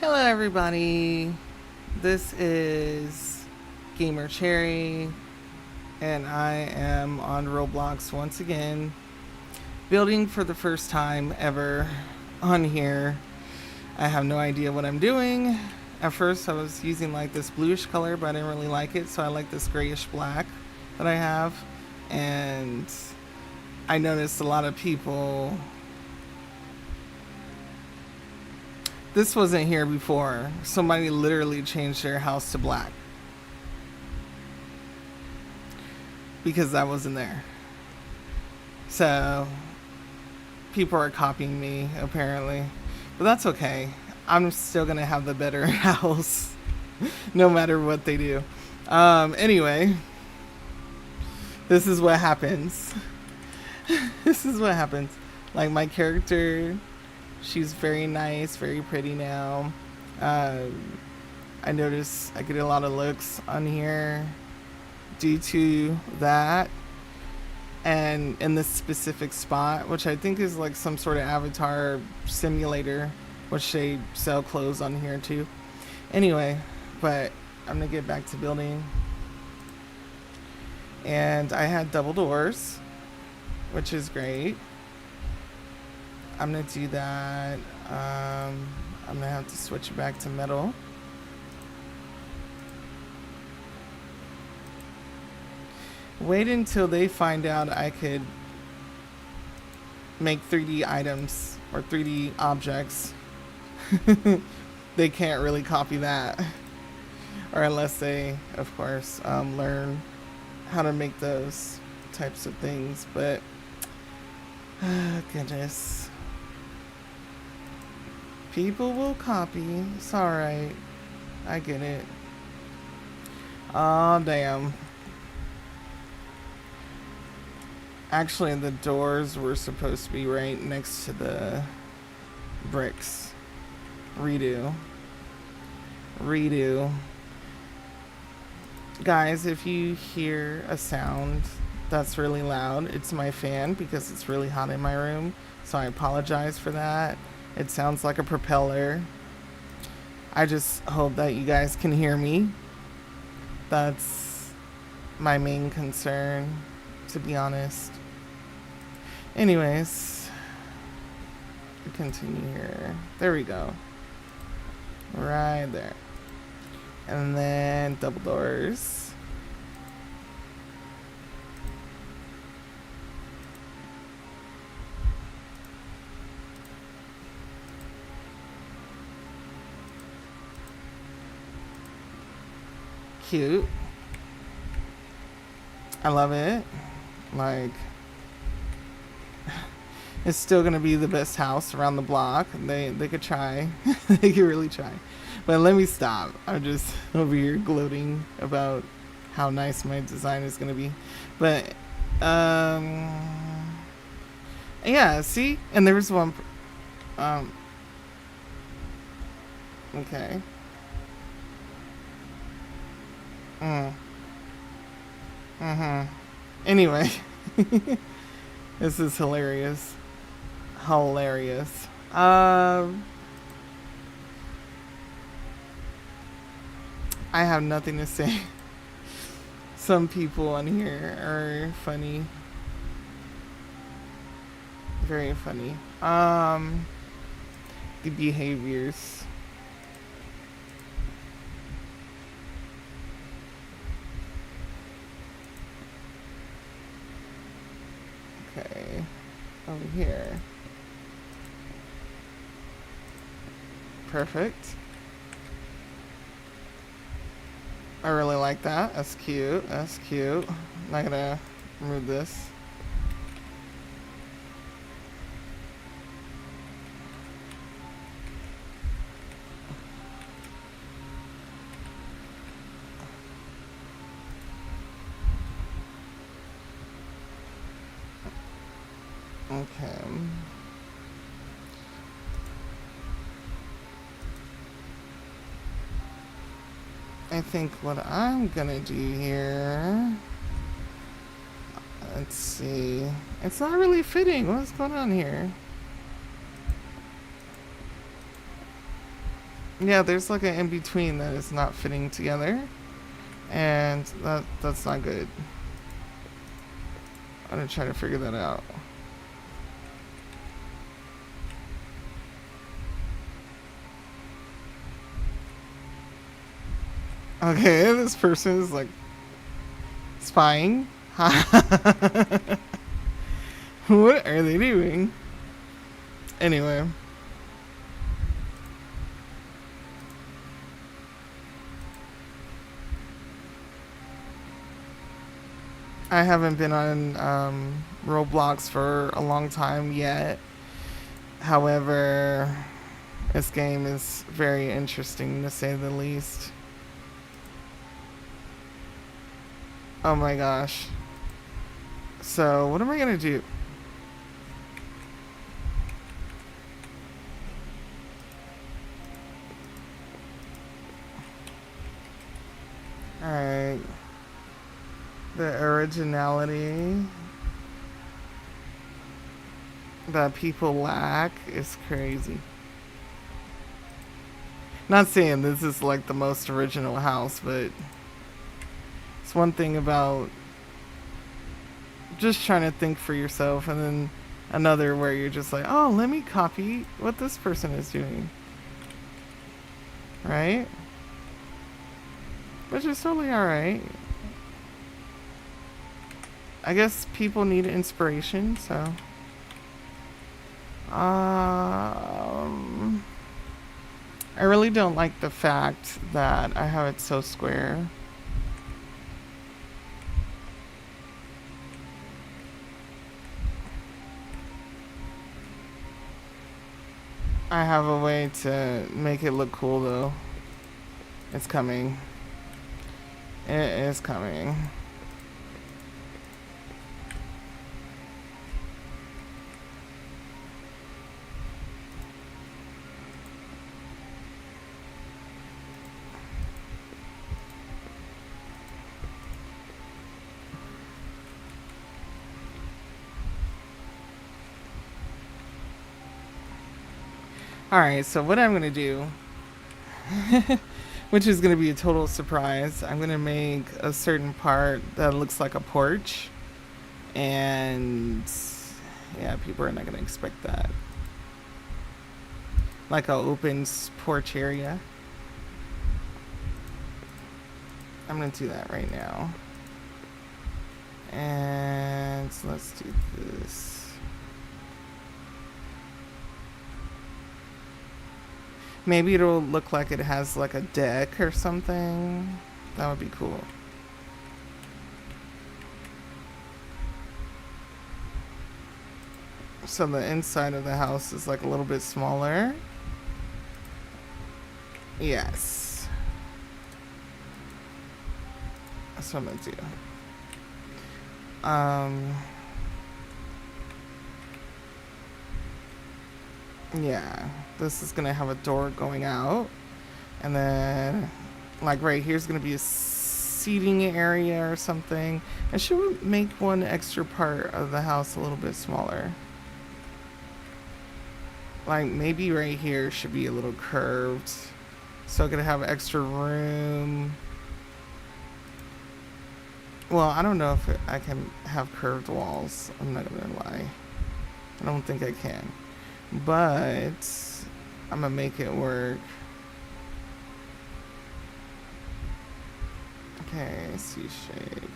Hello, everybody. This is Gamer Cherry, and I am on Roblox once again, building for the first time ever on here. I have no idea what I'm doing. At first, I was using like this bluish color, but I didn't really like it, so I like this grayish black that I have. And I noticed a lot of people. This wasn't here before. Somebody literally changed their house to black because that wasn't there. So people are copying me apparently, but that's okay. I'm still gonna have the better house, no matter what they do. Anyway, this is what happens. This is what happens. Like my character, she's very nice, very pretty now. I notice I get a lot of looks on here due to that. And in this specific spot, which I think is like some sort of avatar simulator, which they sell clothes on here too. Anyway, but I'm gonna get back to building. And I had double doors, which is great. I'm gonna do that. I'm gonna have to switch it back to metal. Wait until they find out I could make 3D items or 3D objects. They can't really copy that. Or unless they, of course, learn how to make those types of things. But, goodness. People will copy. It's alright. I get it. Oh, damn. Actually, the doors were supposed to be right next to the bricks. Redo. Guys, if you hear a sound that's really loud, it's my fan because it's really hot in my room. So I apologize for that. It sounds like a propeller. I just hope that you guys can hear me. That's my main concern, to be honest. Anyways, continue here. There we go. Right there. And then double doors. Cute. I love it. Like, it's still gonna be the best house around the block. They could try. They could really try. But let me stop. I'm just over here gloating about how nice my design is gonna be. But yeah, see? And there's one okay. Anyway, this is hilarious. Hilarious. I have nothing to say. Some people on here are funny. Very funny. The behaviors. Okay. Over here. Perfect. I really like that. That's cute. That's cute. I'm not gonna remove this. Okay. I think what I'm gonna do here. Let's see. It's not really fitting. What's going on here? Yeah, there's like an in-between that is not fitting together. And that's not good. I'm gonna try to figure that out. Okay, this person is like spying. What are they doing? Anyway. I haven't been on Roblox for a long time yet. However, this game is very interesting to say the least. Oh my gosh. So, what am I gonna do? Alright. The originality that people lack is crazy. Not saying this is like the most original house, but it's one thing about just trying to think for yourself, and then another where you're just like, oh, let me copy what this person is doing. Right? Which is totally alright. I guess people need inspiration, so. I really don't like the fact that I have it so square. I have a way to make it look cool though. It's coming. It is coming. Alright, so what I'm gonna do, which is gonna be a total surprise, I'm gonna make a certain part that looks like a porch. And yeah, people are not gonna expect that. Like a open porch area. I'm gonna do that right now. And let's do this. Maybe it'll look like it has like a deck or something. That would be cool. So the inside of the house is like a little bit smaller. Yes. That's what I'm gonna do. Yeah, this is gonna have a door going out, and then like right here's gonna be a seating area or something. I should make one extra part of the house a little bit smaller. Like maybe right here should be a little curved, so I'm gonna have extra room. Well, I don't know if I can have curved walls. I'm not gonna lie. I don't think I can. But I'm gonna make it work. Okay, C shape.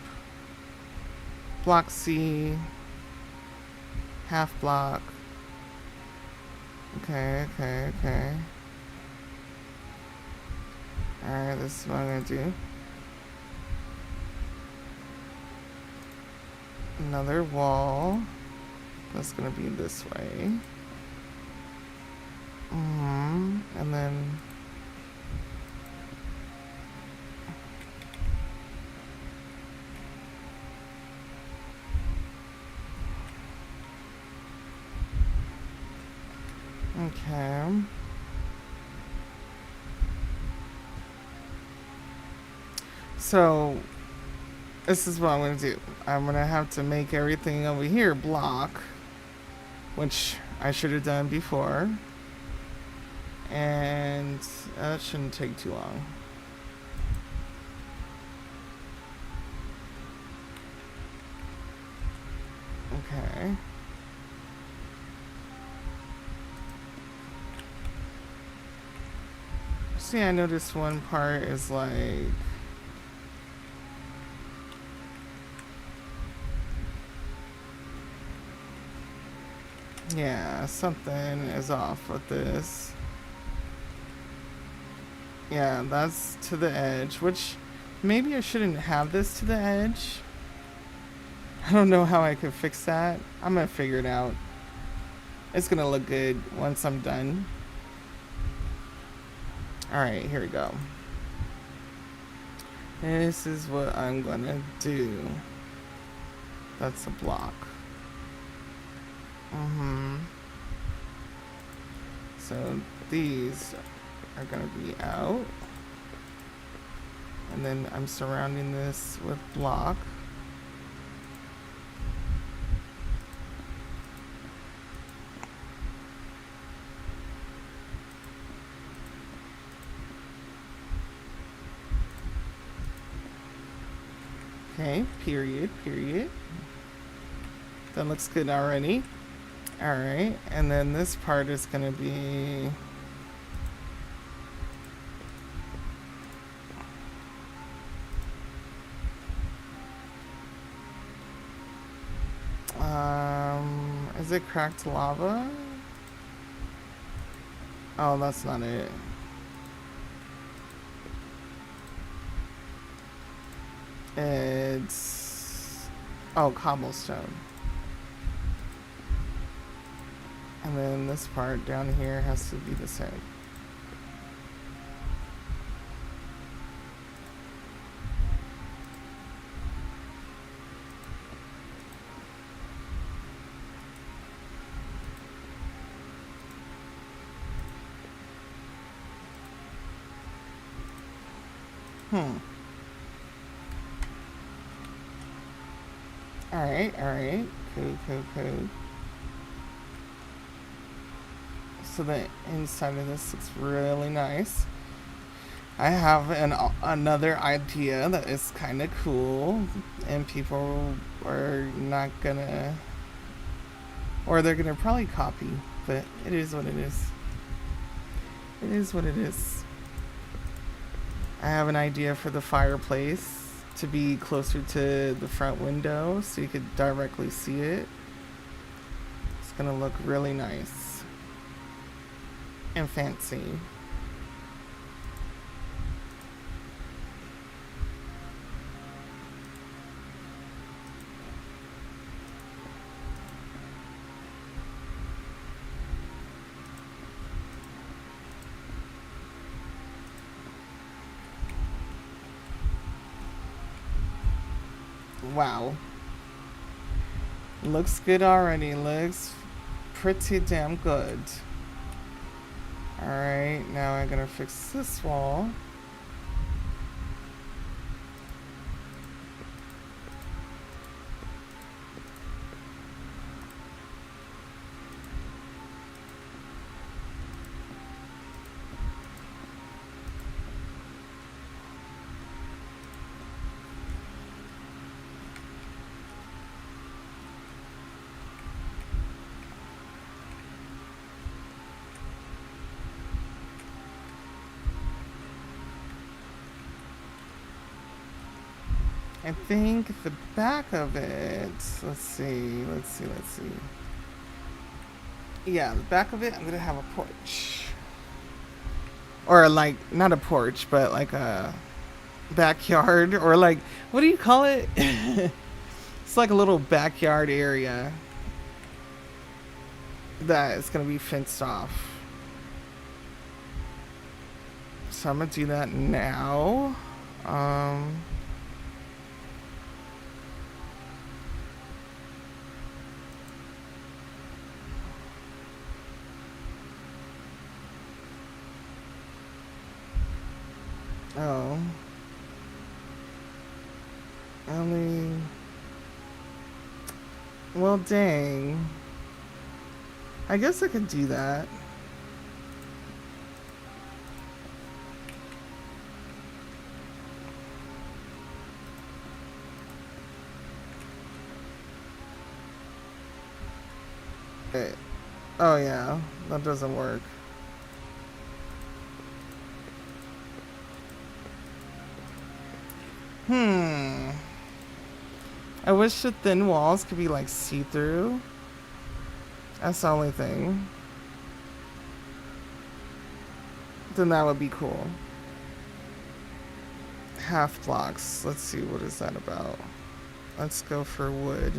Block C. Half block. Okay. Alright, this is what I'm gonna do. Another wall. That's gonna be this way. And then okay. So this is what I'm gonna do. I'm gonna have to make everything over here block, which I should have done before. And that shouldn't take too long. Okay. See, I noticed one part is like... Yeah, something is off with this. Yeah, that's to the edge, which maybe I shouldn't have this to the edge. I don't know how I could fix that. I'm gonna figure it out. It's gonna look good once I'm done. Alright, here we go. This is what I'm gonna do. That's a block. So these are gonna be out. And then I'm surrounding this with block. Okay, period. That looks good already. Alright, and then this part is gonna be... is it cracked lava? Oh, that's not it. It's... oh, cobblestone. And then this part down here has to be the same. Alright. Cool. So the inside of this looks really nice. I have another idea that is kind of cool, and people are not gonna, or they're gonna probably copy, but it is what it is. It is what it is. I have an idea for the fireplace to be closer to the front window so you could directly see it. It's gonna look really nice and fancy. Wow. Looks good already. Looks pretty damn good. Alright, now I'm gonna fix this wall. I think the back of it, let's see. Yeah, the back of it, I'm gonna have a porch. Or like, not a porch, but like a backyard, or like, what do you call it? It's like a little backyard area that is gonna be fenced off. So I'm gonna do that now. Oh. Well, dang. I guess I could do that. Oh yeah, that doesn't work. I wish the thin walls could be like see-through. That's the only thing. Then that would be cool. Half blocks. Let's see, what is that about? Let's go for wood.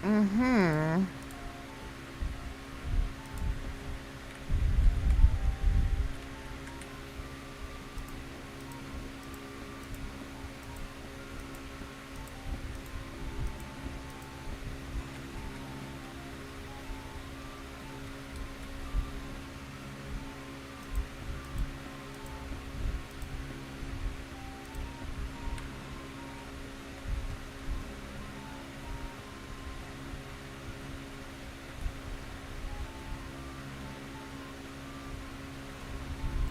Mm-hmm.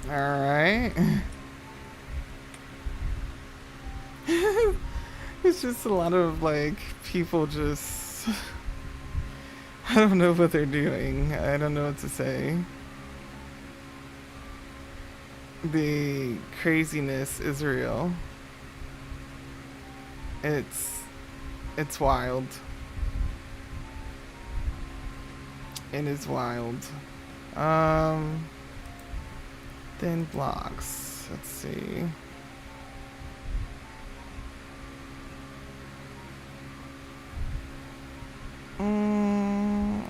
All right. It's just a lot of like people just I don't know what they're doing. I don't know what to say. The craziness is real. It's it's wild. It is wild. Um Thin blocks. Let's see.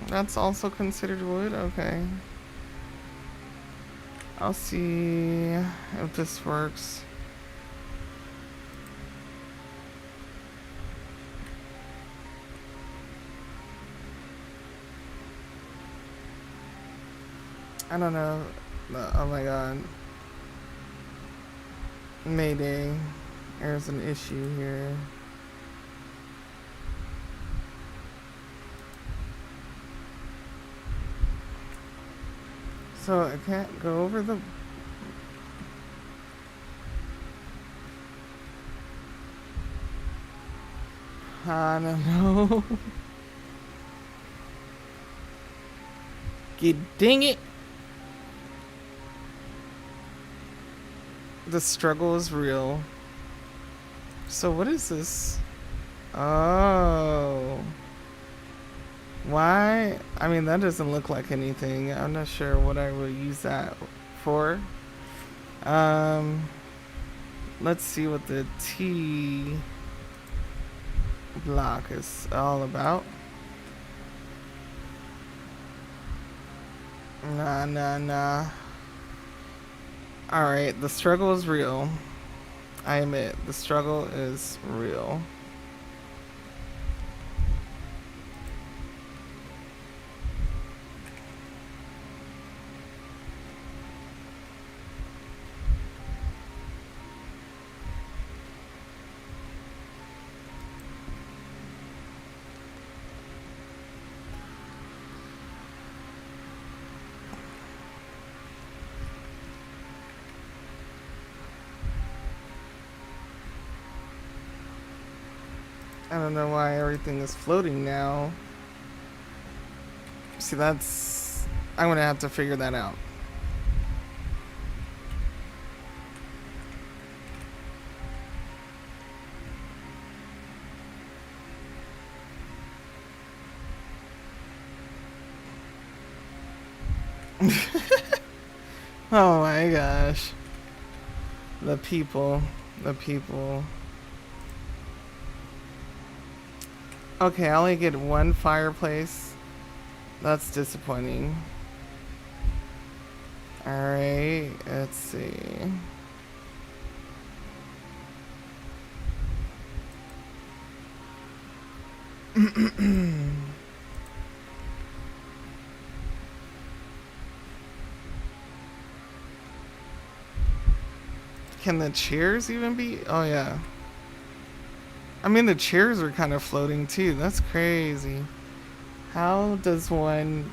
That's also considered wood? Okay. I'll see if this works. I don't know. Oh my god. Mayday. There's an issue here. So I can't go over the... I don't know. Dang it! The struggle is real. So what is this? Oh. Why? I mean, that doesn't look like anything. I'm not sure what I would use that for. Um, let's see what the T block is all about. Nah. Alright, the struggle is real. I admit, the struggle is real. I don't know why everything is floating now. See, that's... I'm gonna have to figure that out. Oh my gosh. The people. The people. Okay, I only get one fireplace. That's disappointing. Alright, let's see. Can the chairs even be? Oh, yeah. I mean, the chairs are kind of floating too. That's crazy. How does one.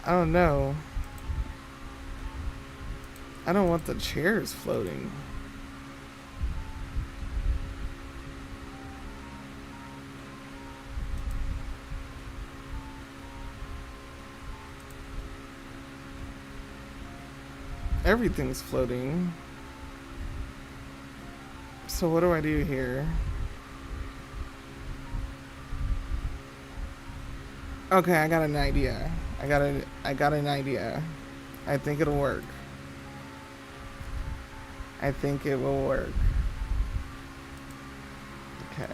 I don't know. I don't want the chairs floating. Everything's floating. So what do I do here? Okay, I got an idea. I got an idea. I think it'll work. I think it will work. Okay.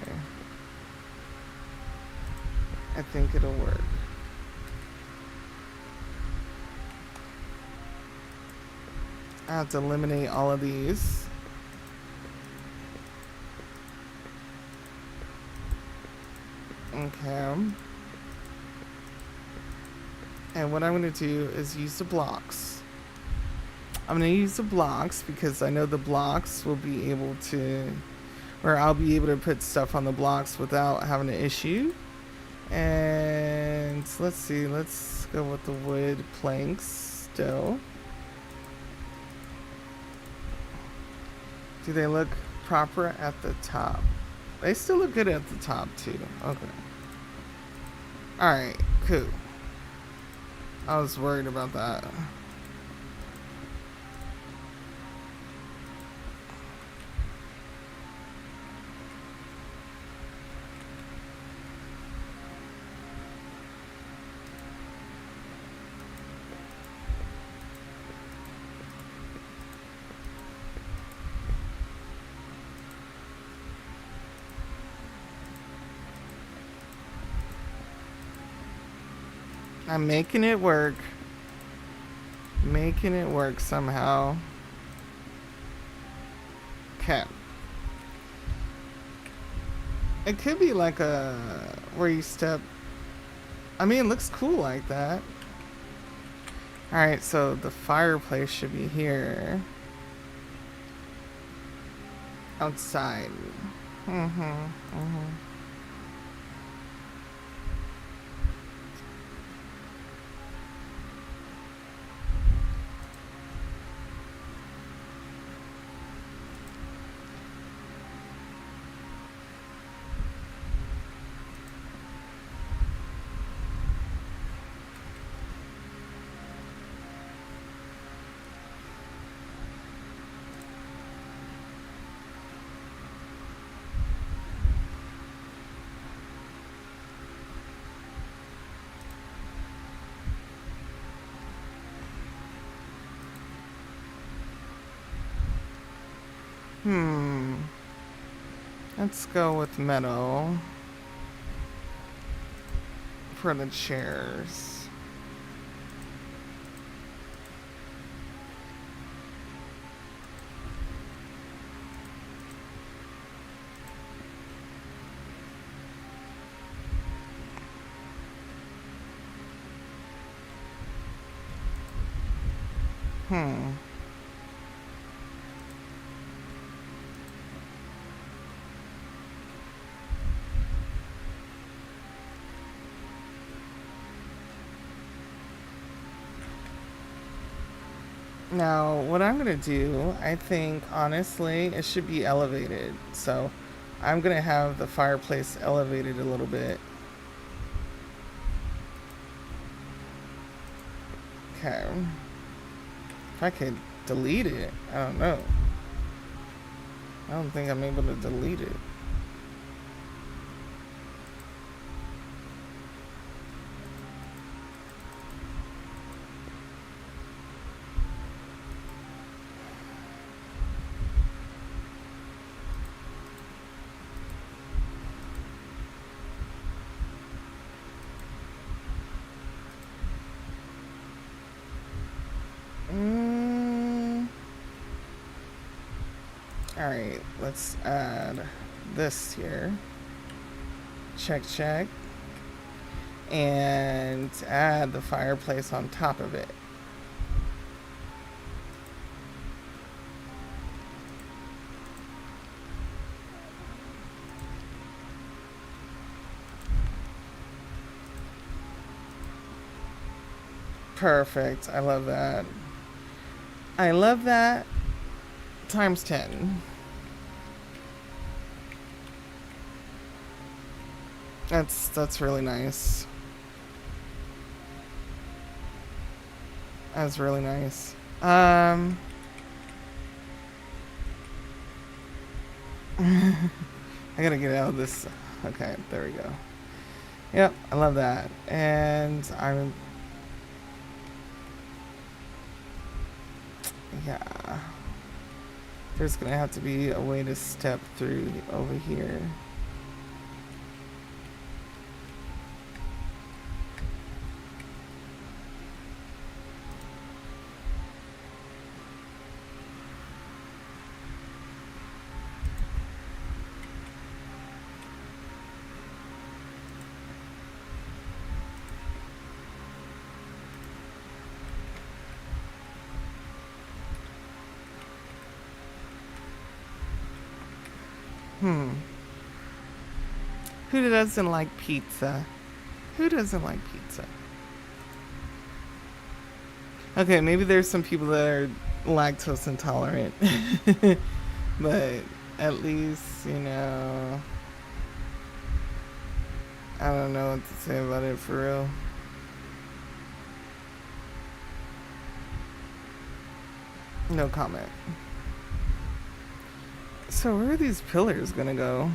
I think it'll work. I have to eliminate all of these. Okay. And what I'm going to do is use the blocks. I'm going to use the blocks because I know the blocks will be able to, or I'll be able to put stuff on the blocks without having an issue. And let's see, let's go with the wood planks still. Do they look proper at the top? They still look good at the top too. Okay. Alright, cool. I was worried about that. I'm making it work. Making it work somehow. Okay. It could be like a where you step. I mean, it looks cool like that. Alright, so the fireplace should be here. Outside. Let's go with metal for the chairs. Now, what I'm going to do, I think, honestly, it should be elevated. So, I'm going to have the fireplace elevated a little bit. Okay. If I could delete it, I don't know. I don't think I'm able to delete it. Alright, let's add this here. Check, check. And add the fireplace on top of it. Perfect. I love that. I love that. Times 10. That's really nice. That's really nice. I gotta get out of this. Okay, there we go. Yep, I love that. And I'm... Yeah. There's gonna have to be a way to step through over here. Who doesn't like pizza? Who doesn't like pizza? Okay, maybe there's some people that are lactose intolerant. But at least, you know, I don't know what to say about it for real. No comment. So where are these pillars gonna go?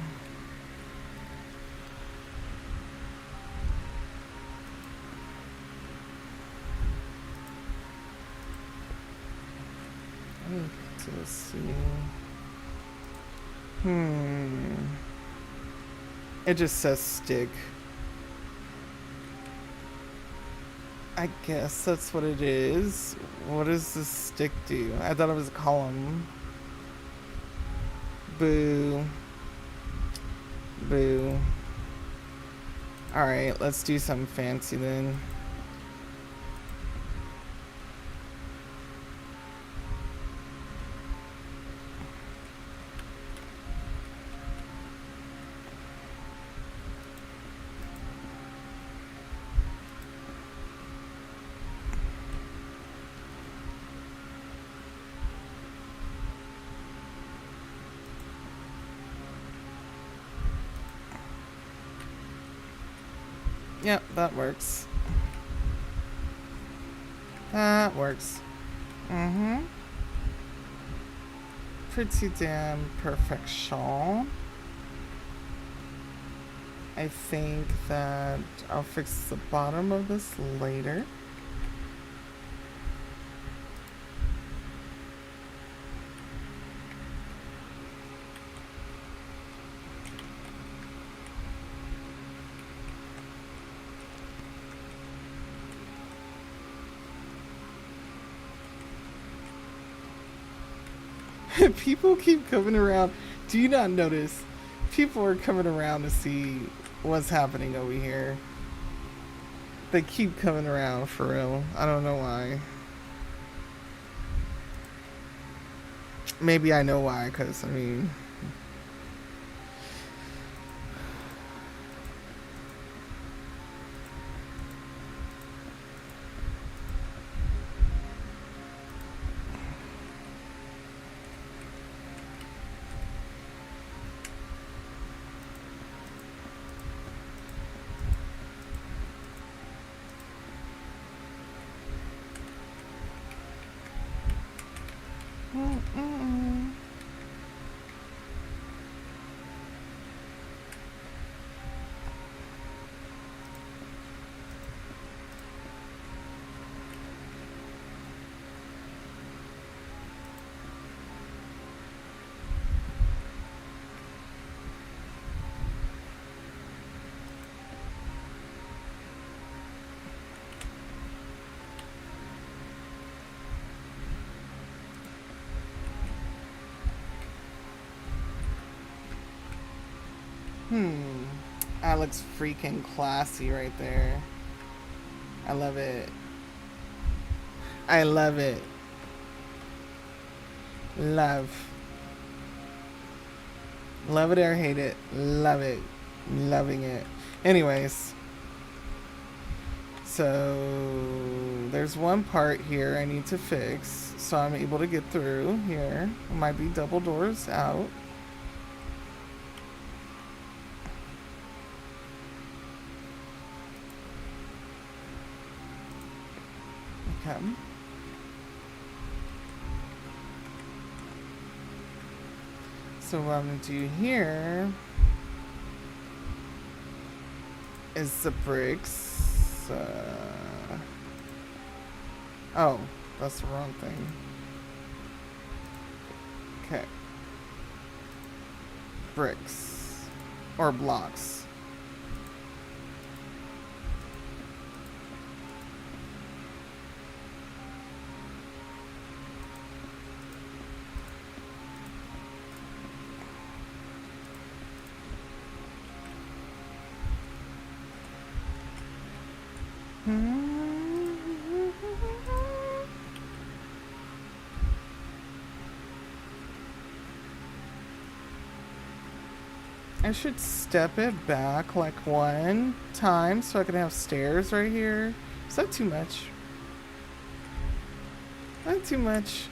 Let's see. It just says stick. I guess that's what it is. What does this stick do? I thought it was a column. Boo. Boo. Alright, let's do something fancy then. Yep, that works. That works. Pretty damn perfection. I think that I'll fix the bottom of this later. People keep coming around. Do you not notice? People are coming around to see what's happening over here. They keep coming around for real. I don't know why. Maybe I know why, because, I mean... That looks freaking classy right there. I love it. I love it. Love. Love it or hate it. Love it. Loving it. Anyways. So there's one part here I need to fix. So I'm able to get through here. It might be double doors out. Okay. So what I'm going to do here is the bricks. Oh, that's the wrong thing. Okay. Bricks. Or blocks. I should step it back like one time so I can have stairs right here. Is that too much? Not too much.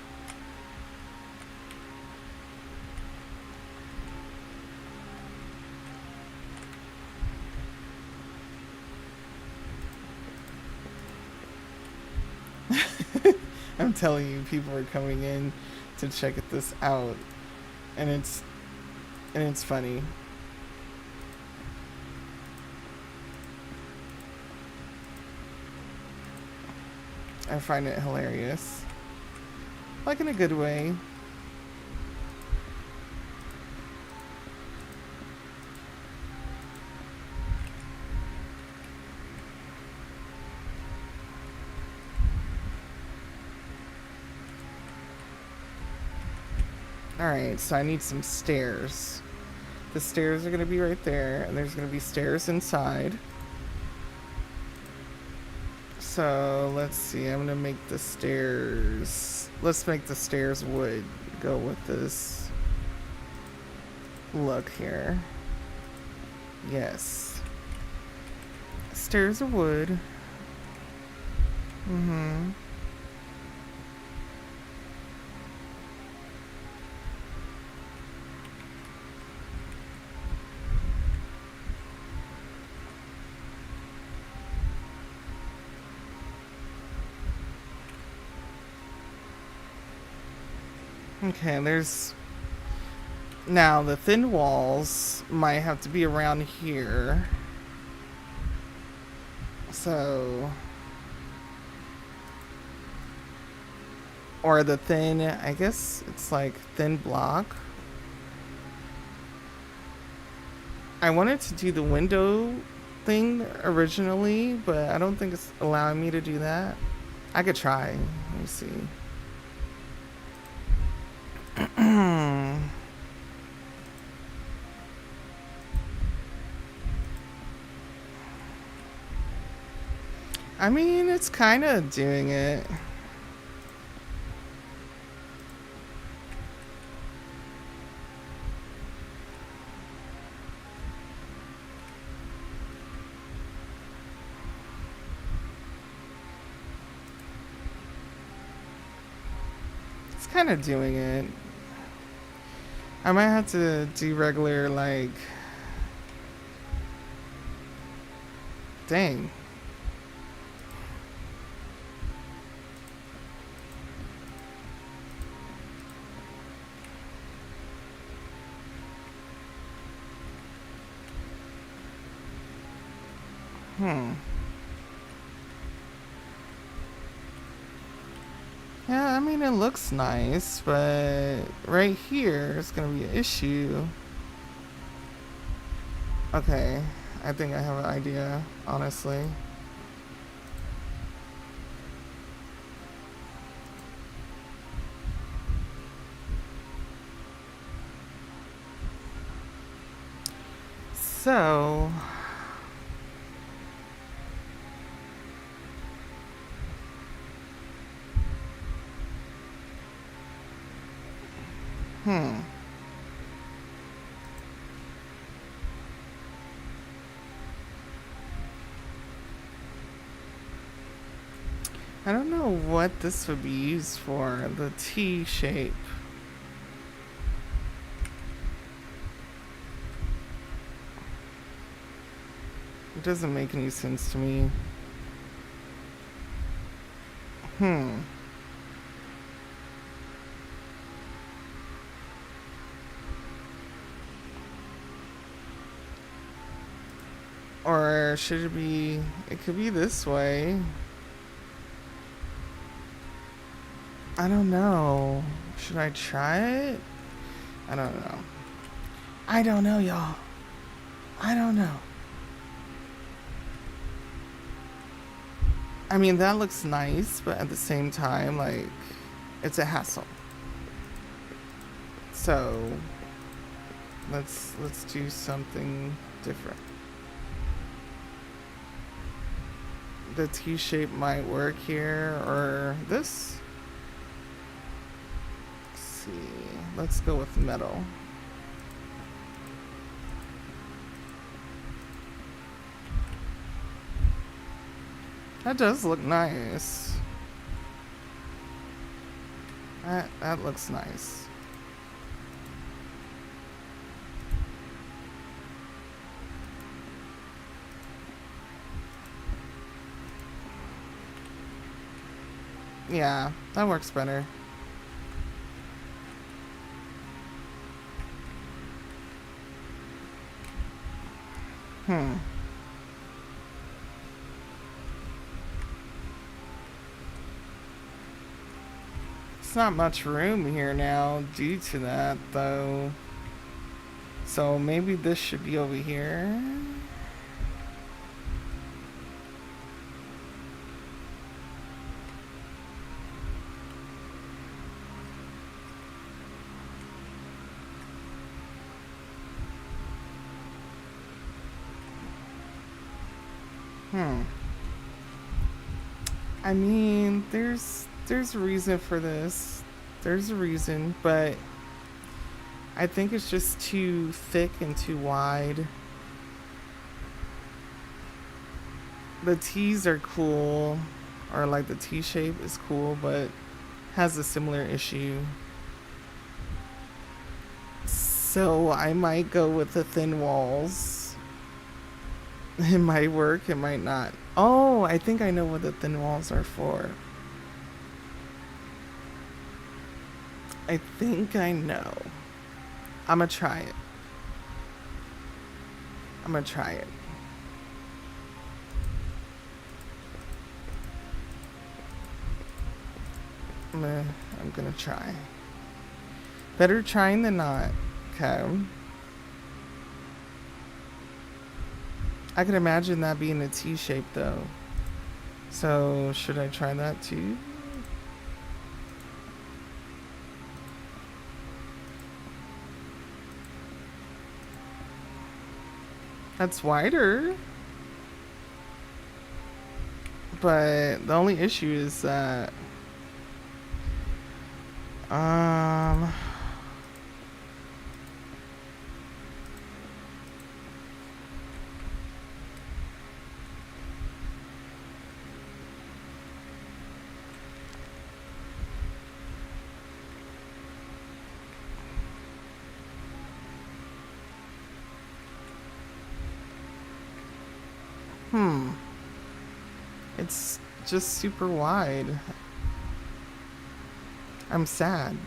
I'm telling you, people are coming in to check this out, and it's funny. I find it hilarious, like in a good way. Alright, so I need some stairs. The stairs are going to be right there, and there's going to be stairs inside. So, let's see, I'm going to make the stairs... Let's make the stairs wood go with this look here. Yes. Stairs of wood. Mm-hmm. Okay, there's... Now, the thin walls might have to be around here. So... Or the thin... I guess it's like thin block. I wanted to do the window thing originally, but I don't think it's allowing me to do that. I could try. Let me see. I mean, it's kind of doing it. It's kind of doing it. I might have to do regular, like... Dang. Yeah, I mean, it looks nice, but right here is going to be an issue. Okay, I think I have an idea, honestly. So, hmm. I don't know what this would be used for, the T shape. It doesn't make any sense to me. Hmm. Or should it be, it could be this way. I don't know. Should I try it? I don't know. I don't know, y'all. I don't know. I mean, that looks nice, but at the same time, like, it's a hassle. So, let's do something different. The T shape might work here, or this. Let's see. Let's go with metal. That does look nice. That looks nice. Yeah, that works better. Hmm. It's not much room here now due to that, though. So maybe this should be over here. I mean, there's a reason for this. There's a reason, but I think it's just too thick and too wide. The T's are cool, or like the T shape is cool, but has a similar issue. So I might go with the thin walls. It might work, it might not. Oh, I think I know what the thin walls are for. I think I know. I'm gonna try it. I'm gonna try it. I'm gonna try. Better trying than not. Okay. I could imagine that being a T shape though. So should I try that too? That's wider. But the only issue is that it's just super wide. I'm sad.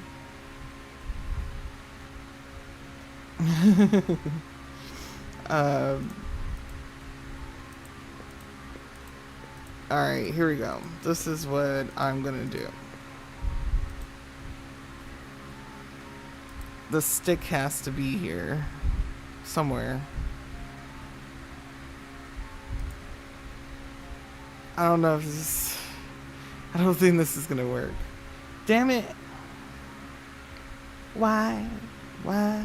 Alright, here we go. This is what I'm gonna do. The stick has to be here somewhere. I don't know if this. I don't think this is gonna work. Damn it! Why? Why?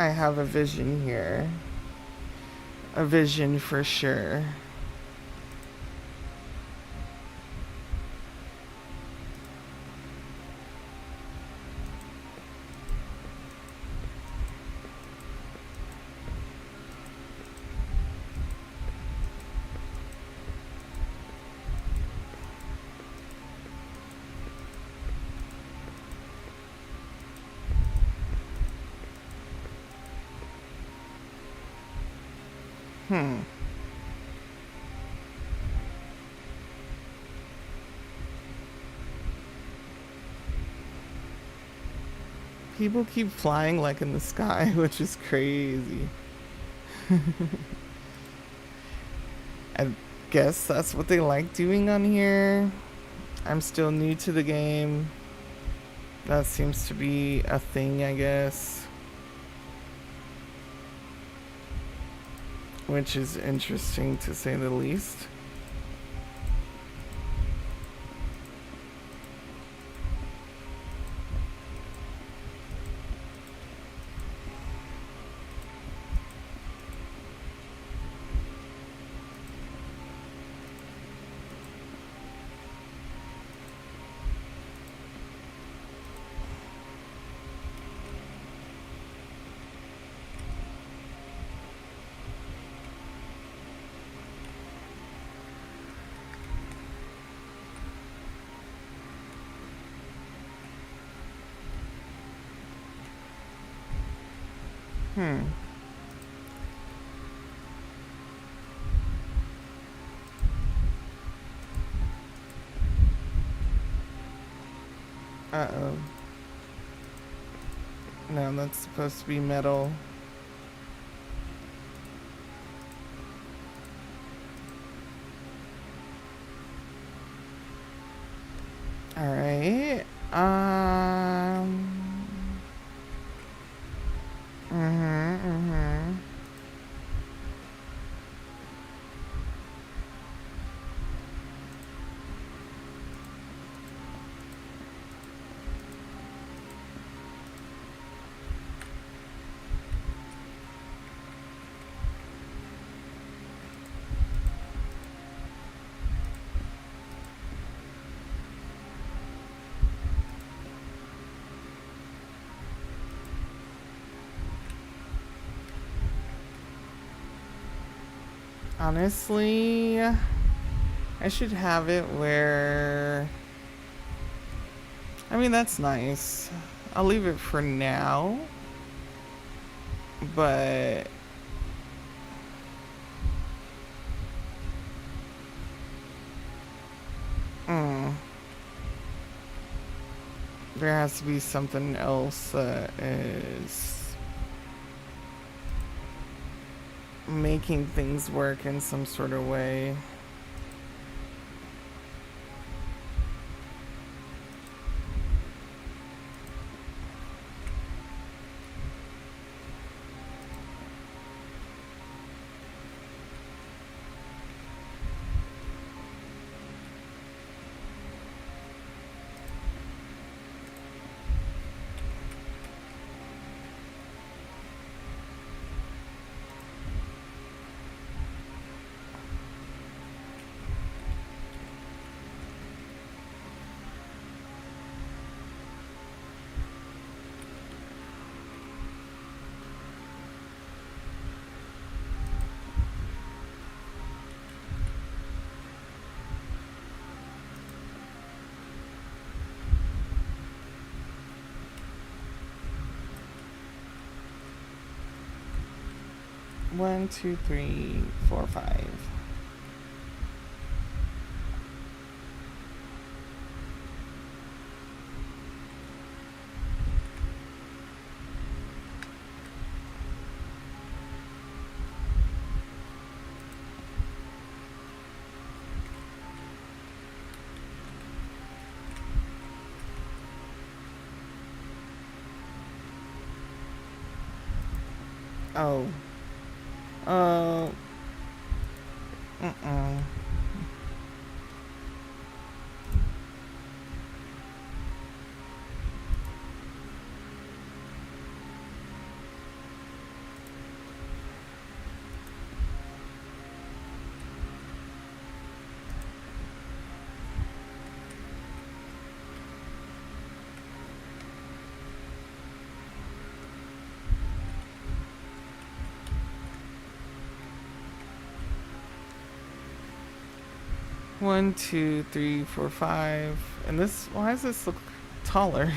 I have a vision here. A vision for sure. People keep flying like in the sky, which is crazy. I guess that's what they like doing on here. I'm still new to the game. That seems to be a thing, I guess. Which is interesting to say the least. Uh-oh. No, that's supposed to be metal. Alright. Honestly, I should have it where... I mean, that's nice. I'll leave it for now. But... there has to be something else that is making things work in some sort of way. One, two, three, four, five. Oh. Oh. One, two, three, four, five. And this, why does this look taller?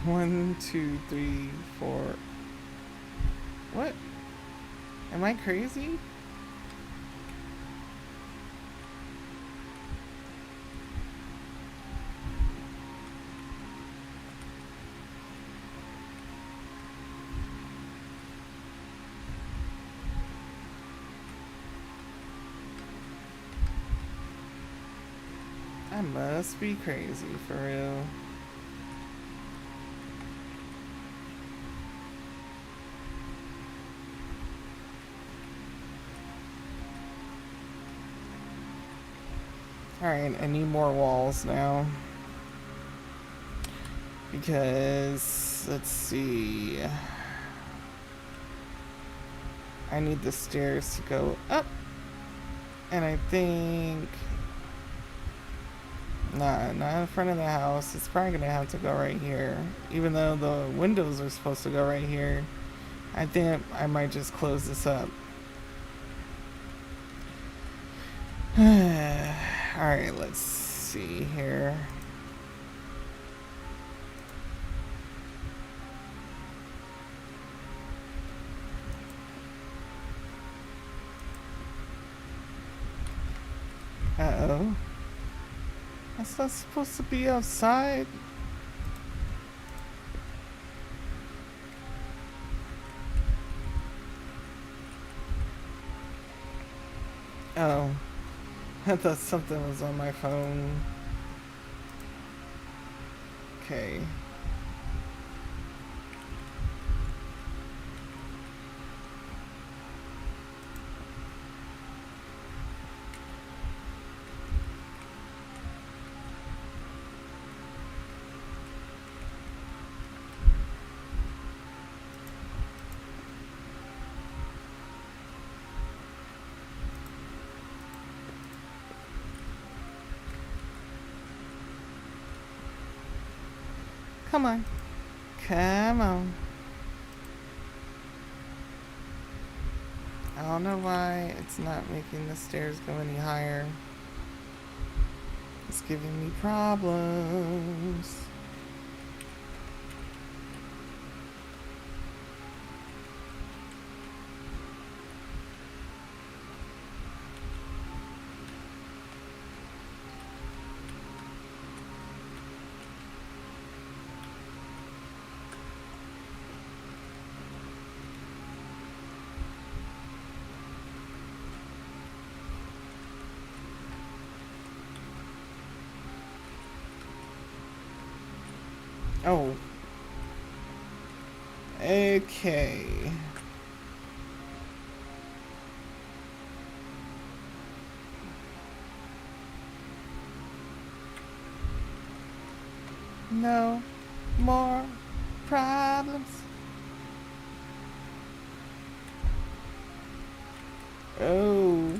One, two, three, four. What? Am I crazy? I must be crazy for real. Alright, I need more walls now. Because, let's see. I need the stairs to go up. And I think... Nah, not in front of the house. It's probably gonna have to go right here. Even though the windows are supposed to go right here. I think I might just close this up. Alright, let's see here. Uh-oh. That's not supposed to be outside. Oh. I thought something was on my phone. Okay. Come on. Come on. I don't know why it's not making the stairs go any higher. It's giving me problems. Oh. Okay. No more problems. Oh.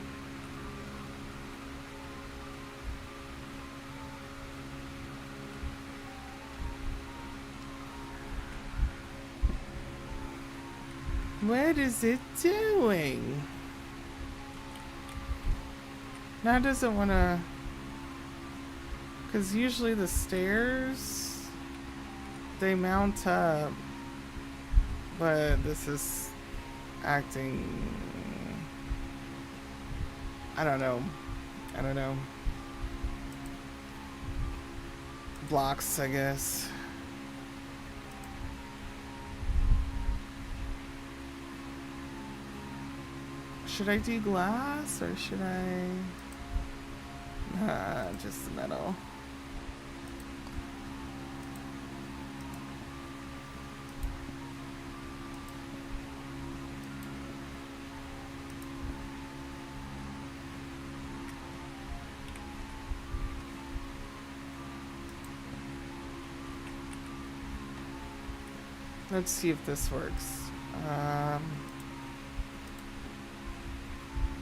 What is it doing? Now it doesn't want to... Because usually the stairs, they mount up. But this is acting... I don't know. Blocks, I guess. Should I do glass or should I... Nah, just metal. Let's see if this works.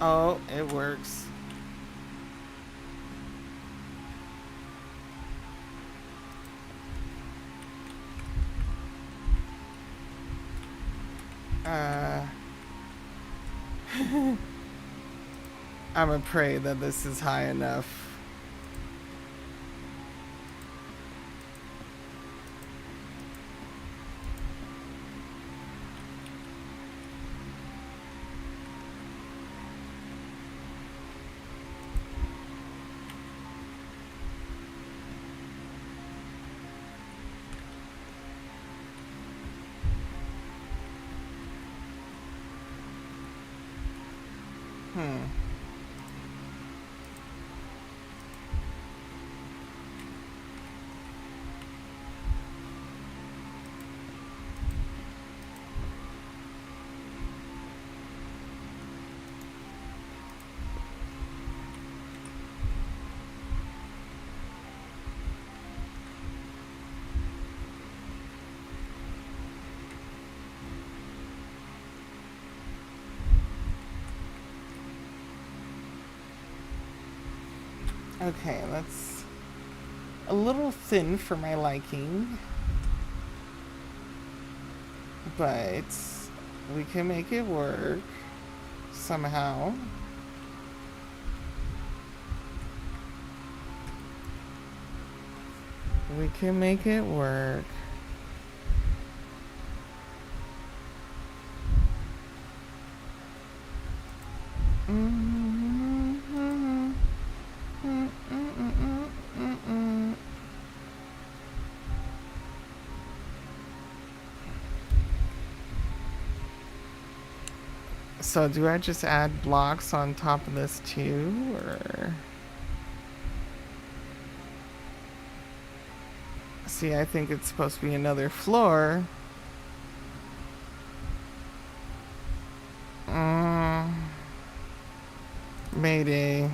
Oh, it works. I'm gonna pray that this is high enough. Okay, that's a little thin for my liking, but we can make it work somehow. We can make it work. So do I just add blocks on top of this too, or? See, I think it's supposed to be another floor. Mayday.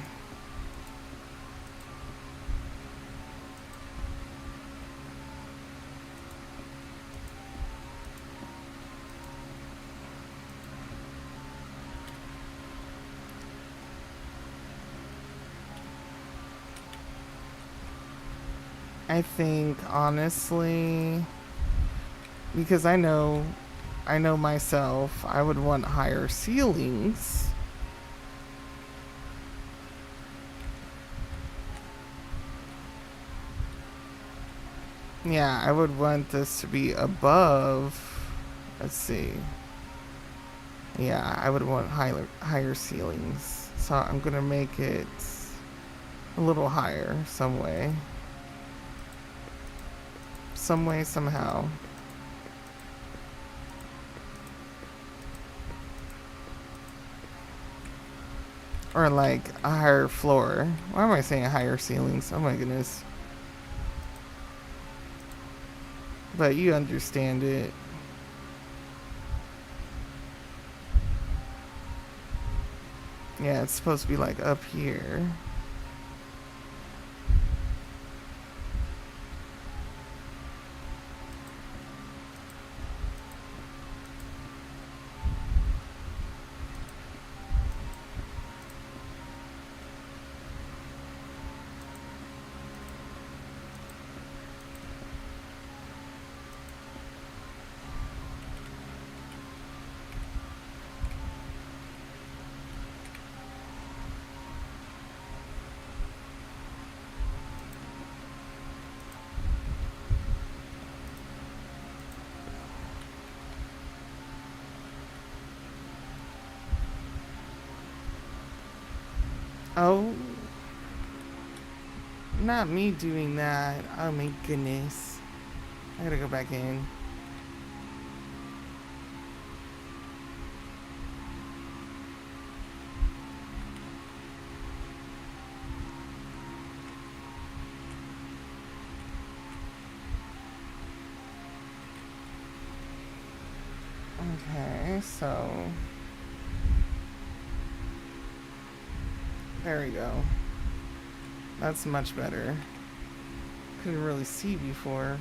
I think honestly, because I know myself, I would want higher ceilings. Yeah, I would want this to be above. Let's see. Yeah, I would want higher ceilings. So I'm gonna make it a little higher some way. Some way, somehow. Or like a higher floor. Why am I saying higher ceilings? Oh my goodness. But you understand it. Yeah, it's supposed to be like up here. Oh, not me doing that. Oh my goodness. I gotta go back in. Okay, so there we go. That's much better. Couldn't really see before.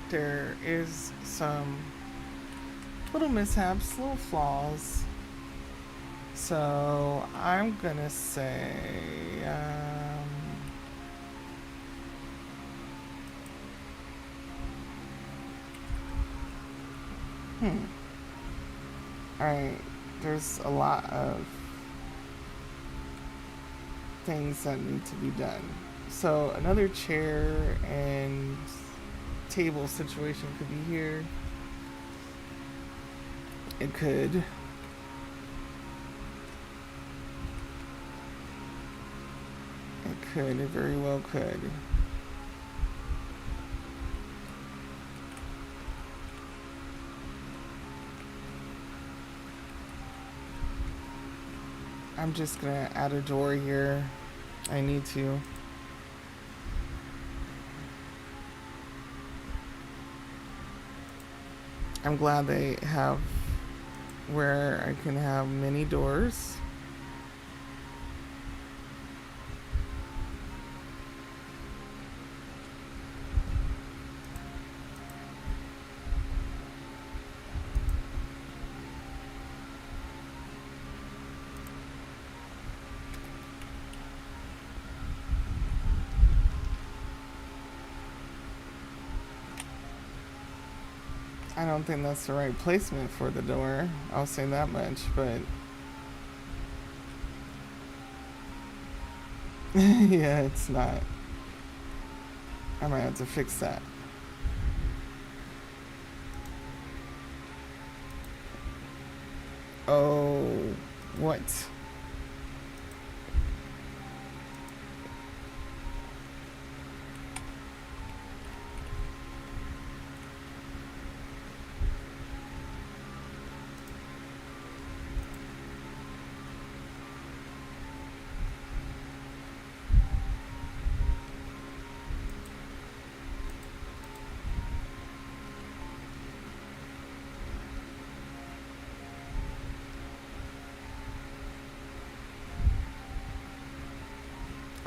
there is some little mishaps, little flaws. So I'm gonna say, alright, there's a lot of things that need to be done. So another chair and table situation could be here. It could. It could, it very well could. I'm just gonna add a door here. I need to. I'm glad they have where I can have many doors. I don't think that's the right placement for the door. I'll say that much, but yeah, it's not. I might have to fix that. Oh, what?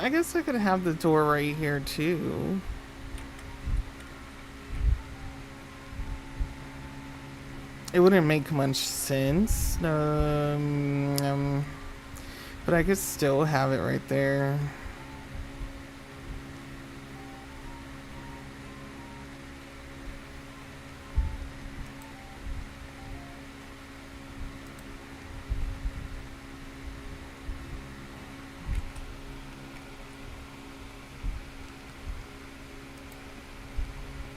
I guess I could have the door right here too. It wouldn't make much sense. But I could still have it right there.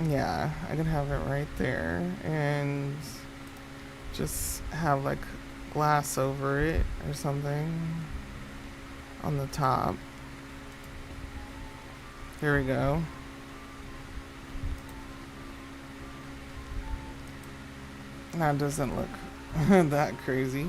Yeah, I can have it right there and just have like glass over it or something on the top. Here we go. That doesn't look that crazy.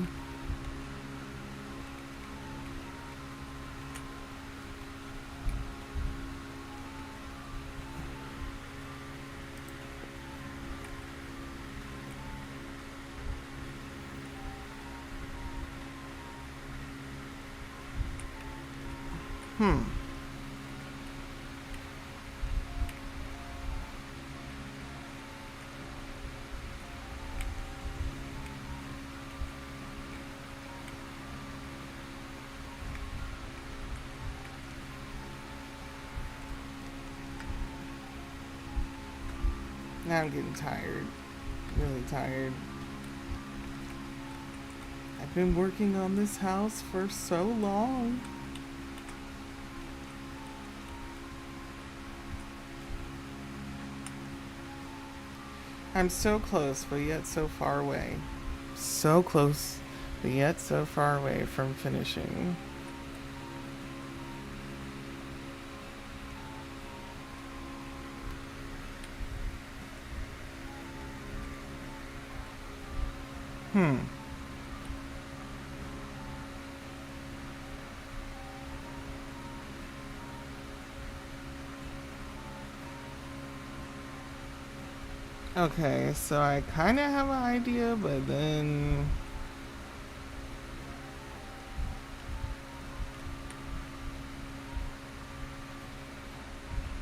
Now I'm getting tired. Really tired. I've been working on this house for so long. I'm so close, but yet so far away. So close, but yet so far away from finishing. Okay, so I kind of have an idea, but then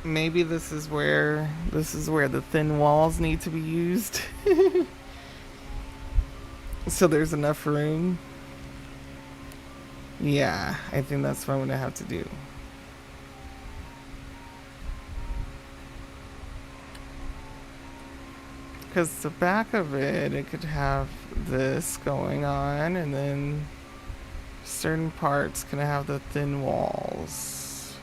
Maybe this is where the thin walls need to be used. So there's enough room. Yeah, I think that's what I'm gonna have to do. Because the back of it could have this going on, and then certain parts can have the thin walls.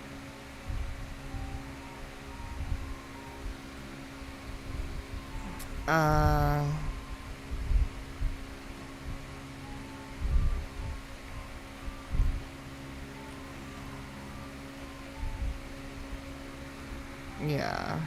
Uh, yeah.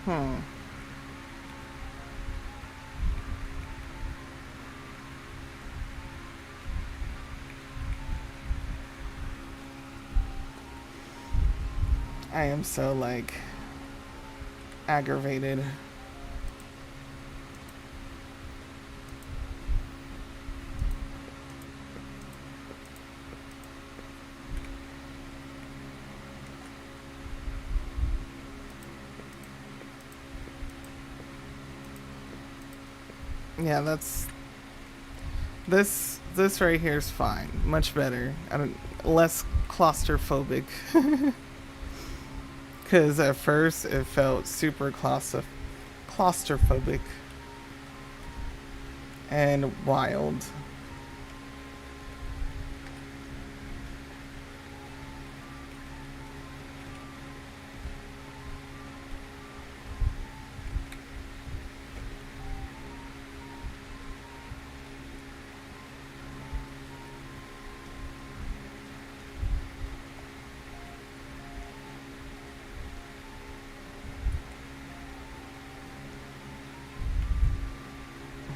Hmm. I am so like aggravated. Yeah, that's this right here is fine. Much better. I don't less claustrophobic. Cuz at first it felt super claustrophobic and wild.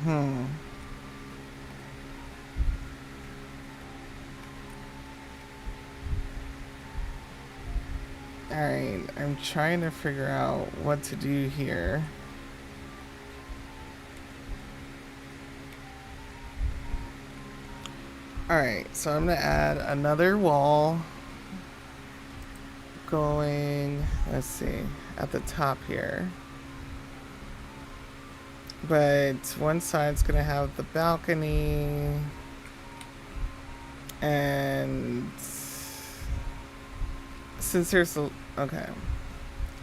Hmm. All right, I'm trying to figure out what to do here. All right, so I'm gonna add another wall going, let's see, at the top here. But one side's gonna have the balcony, and since there's a, okay,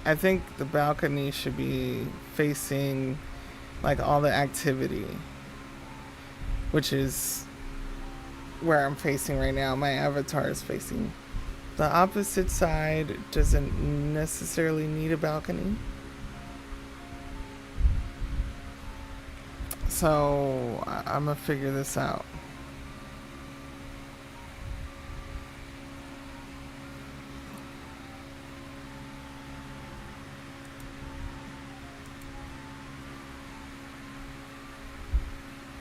I think the balcony should be facing like all the activity, which is where I'm facing right now. My avatar is facing. The opposite side doesn't necessarily need a balcony. So I'm gonna figure this out.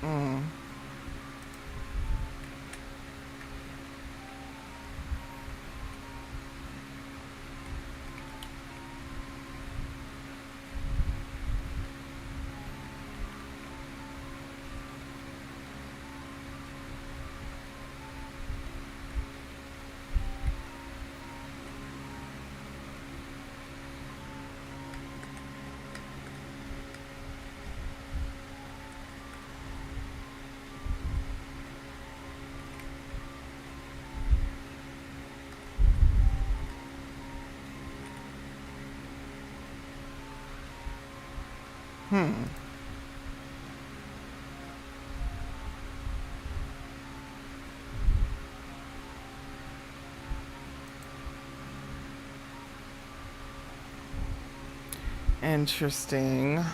Mm. Hmm. Interesting.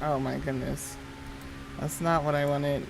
Oh my goodness. That's not what I wanted.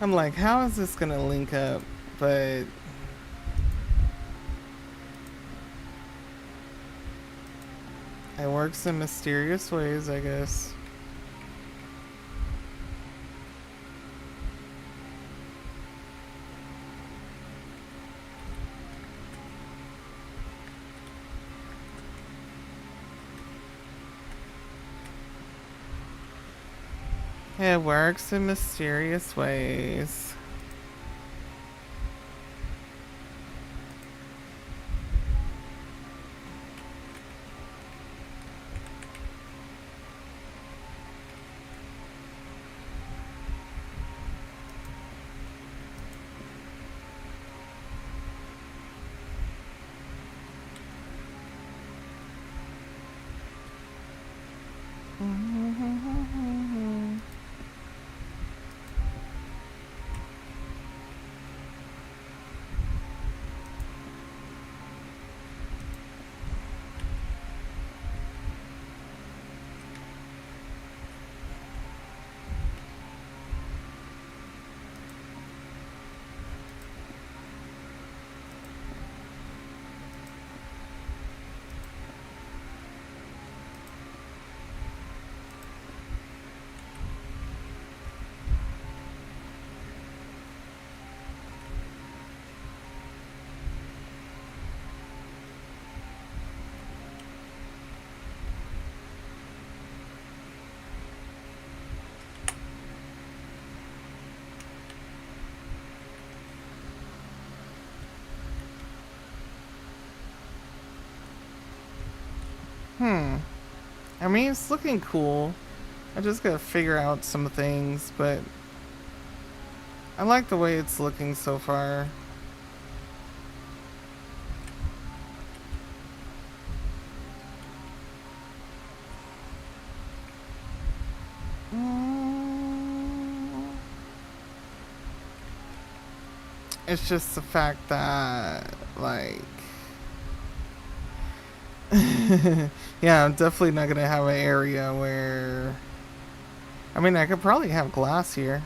I'm like, how is this gonna link up? But it works in mysterious ways, I guess. It works in mysterious ways. I mean, it's looking cool. I just gotta figure out some things, but I like the way it's looking so far. It's just the fact that, like, yeah, I'm definitely not gonna have an area where. I mean, I could probably have glass here.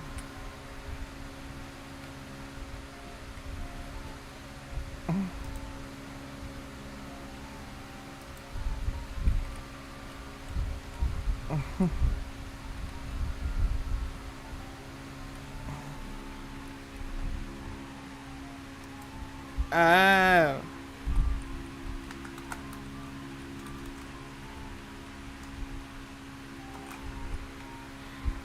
Oh.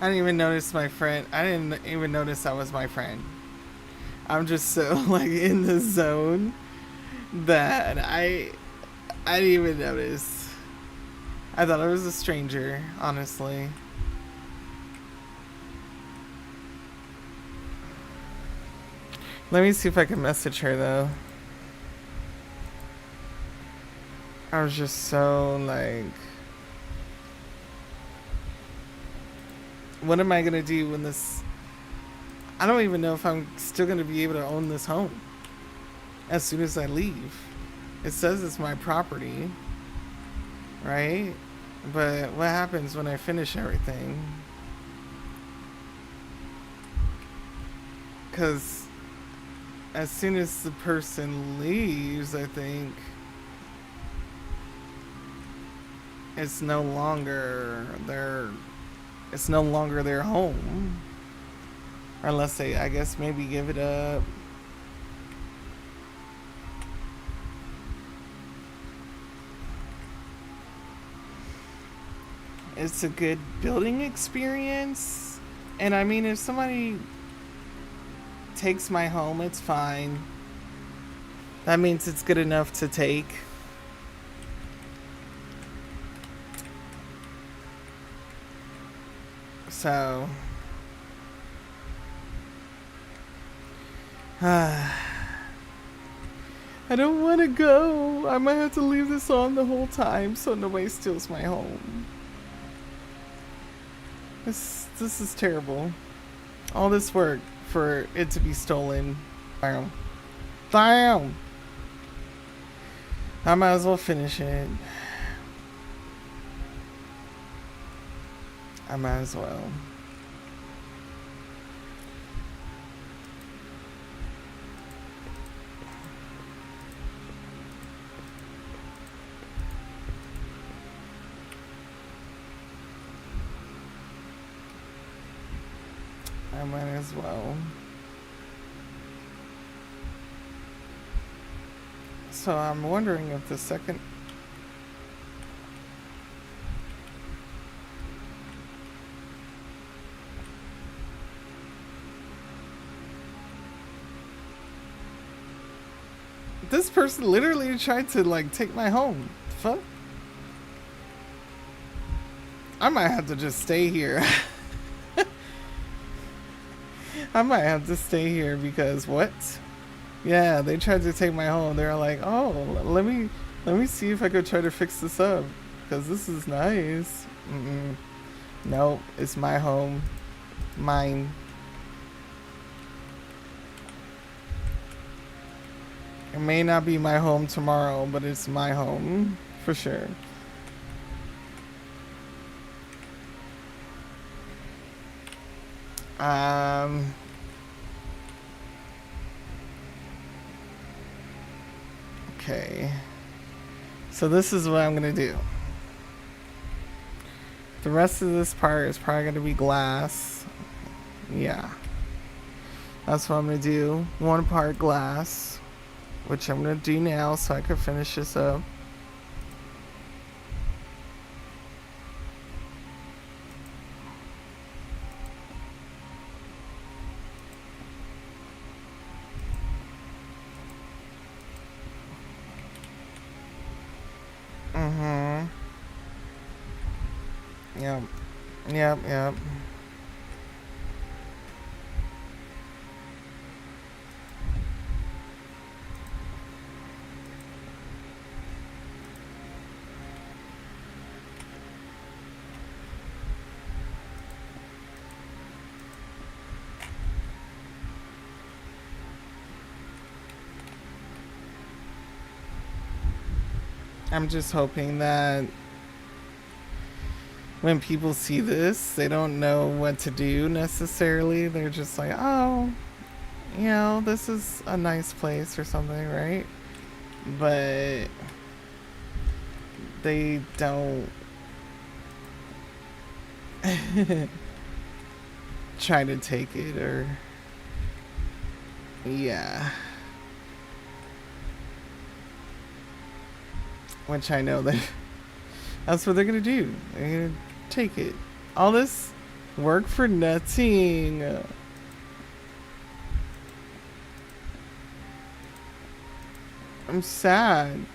I didn't even notice my friend. I didn't even notice that was my friend. I'm just so like in the zone that I didn't even notice. I thought it was a stranger, honestly. Let me see if I can message her though. I was just so like What am I gonna do when this? I don't even know if I'm still gonna be able to own this home as soon as I leave. It says it's my property, right? But what happens when I finish everything? Because as soon as the person leaves, I think it's no longer their home, unless they, I guess, maybe give it up. It's a good building experience, and I mean, if somebody takes my home, it's fine. That means it's good enough to take. So, I don't want to go. I might have to leave this on the whole time so nobody steals my home. This is terrible. All this work for it to be stolen. Damn. Damn. I might as well finish it. I might as well. I might as well. So I'm wondering if the second... This person literally tried to, like, take my home. Fuck. I might have to just stay here. I might have to stay here because what? Yeah, they tried to take my home. They're like, oh, let me see if I could try to fix this up because this is nice. Nope, it's my home, mine. It may not be my home tomorrow, but it's my home for sure. Okay. So this is what I'm gonna do. The rest of this part is probably gonna be glass. Yeah. That's what I'm gonna do. One part glass, which I'm gonna do now so I can finish this up. Yep. I'm just hoping that when people see this, they don't know what to do necessarily. They're just like, oh, you know, this is a nice place or something, right? But they don't try to take it or, yeah. Which I know that that's what they're gonna do. They're gonna take it. All this work for nothing. I'm sad.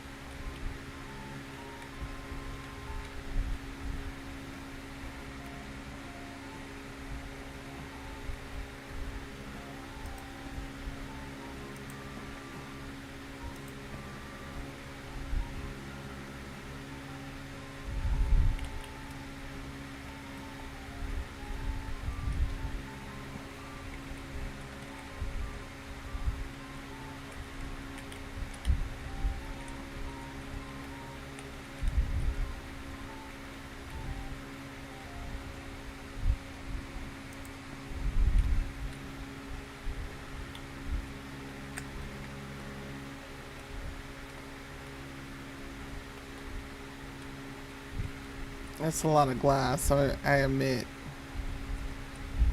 That's a lot of glass, so I admit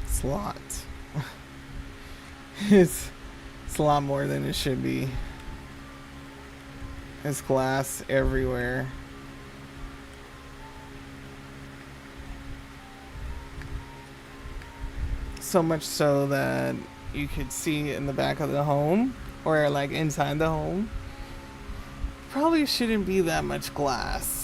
it's a lot. it's, it's a lot more than it should be. There's glass everywhere. So much so that you could see in the back of the home or like inside the home. Probably shouldn't be that much glass.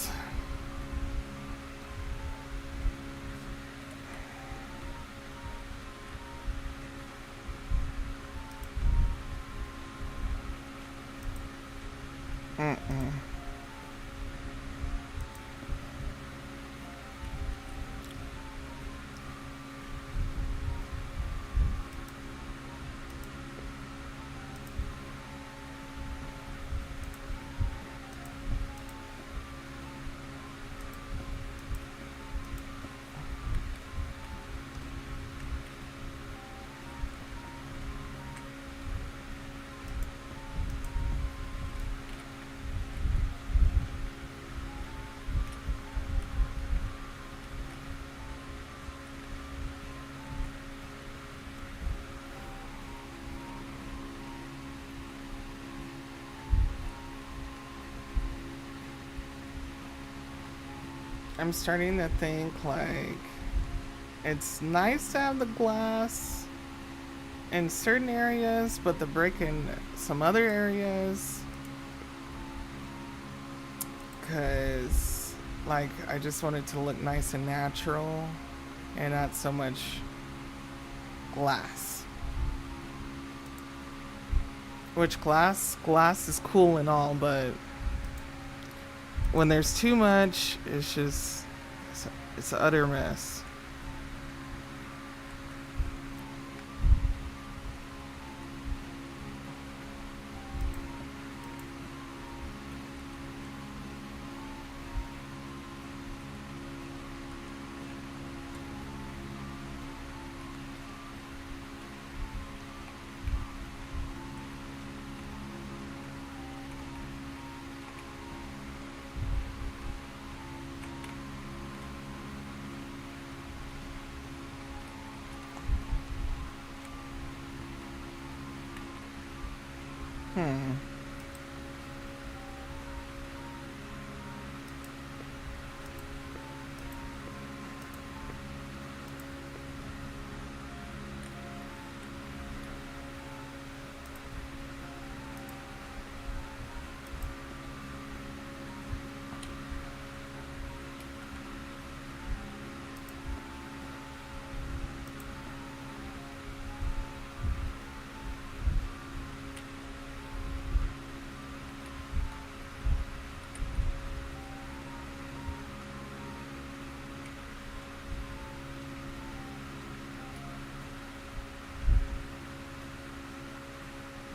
Mm-mm. I'm starting to think like it's nice to have the glass in certain areas, but the brick in some other areas. Because, like, I just want it to look nice and natural and not so much glass. Which glass is cool and all, but when there's too much, it's just, it's an utter mess. Hmm.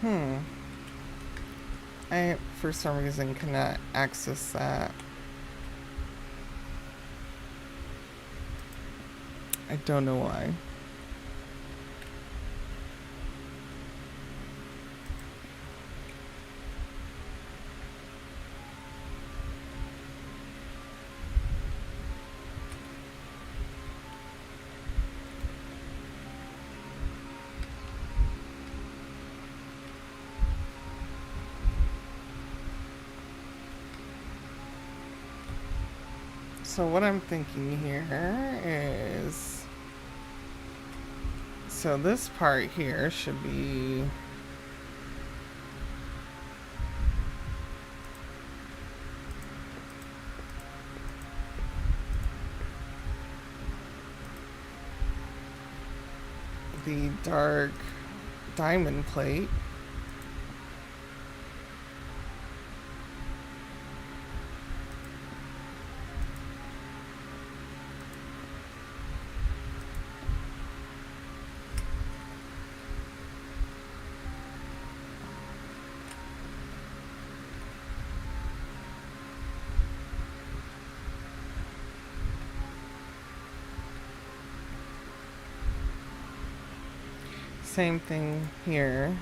Hmm. I, for some reason, cannot access that. I don't know why. So what I'm thinking here is, so this part here should be the dark diamond plate. Same thing here.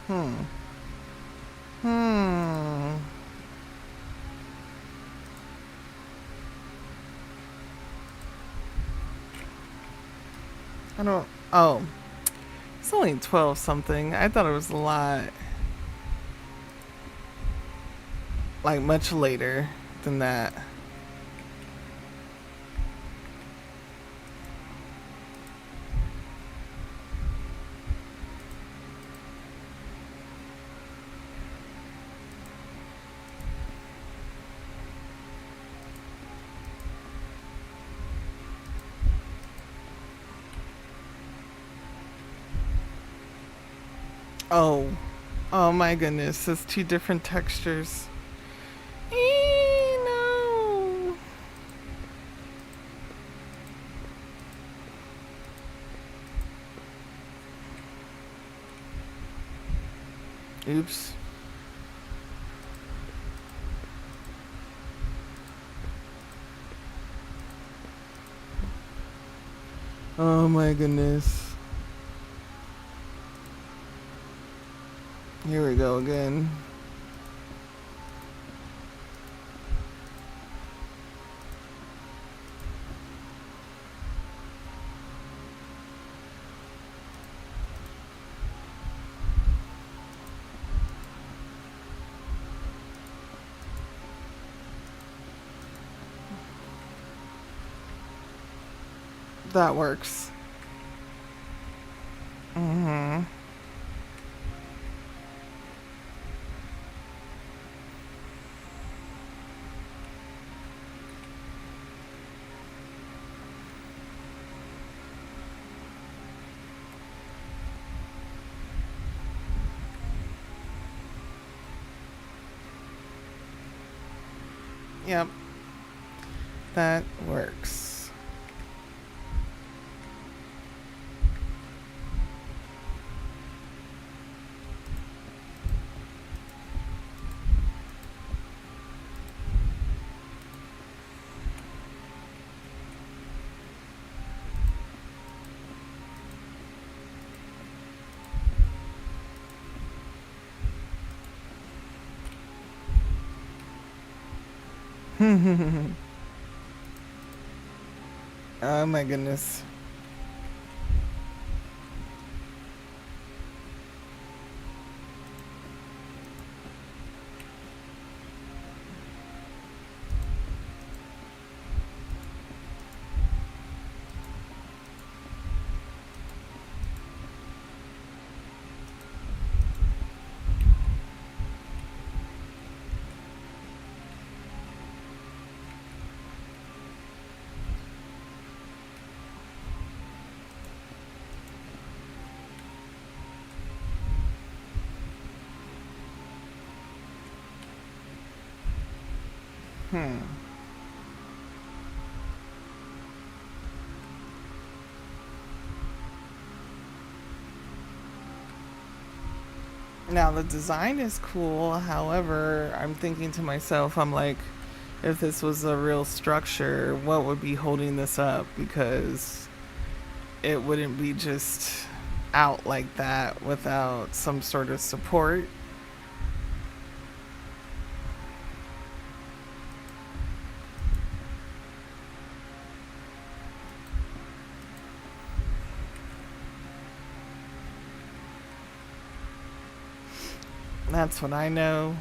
Hmm. I don't. Oh, it's only 12 something. I thought it was a lot, like much later than that. Oh, oh my goodness, it's two different textures. No. Oops. Oh my goodness. Here we go again. That works. Mm-hmm. Yep. That works. Oh my goodness. Hmm. Now the design is cool. However, I'm thinking to myself, I'm like, if this was a real structure, what would be holding this up? Because it wouldn't be just out like that without some sort of support. That's what I know.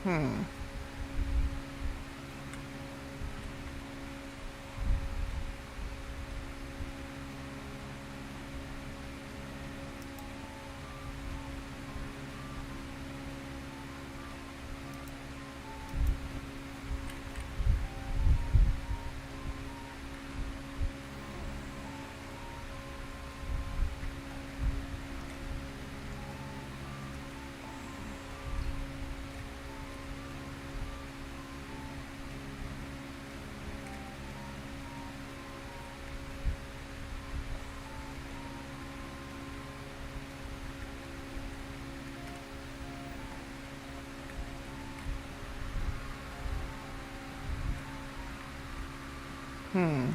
Hmm. Hmm.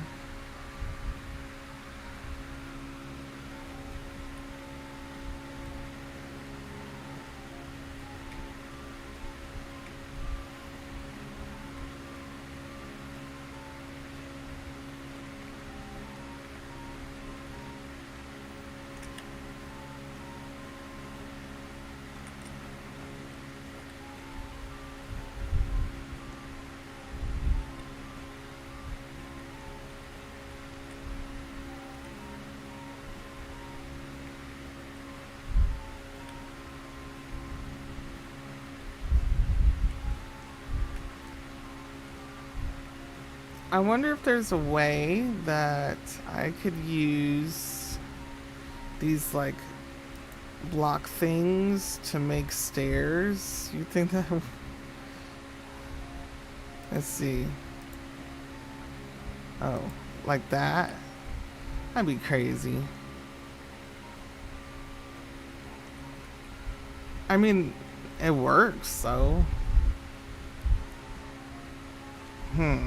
I wonder if there's a way that I could use these like block things to make stairs. You think that? Let's see. Oh, like that? That'd be crazy. I mean, it works, so. Hmm.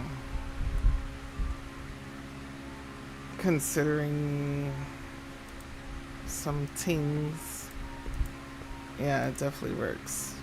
Considering some things. Yeah, it definitely works.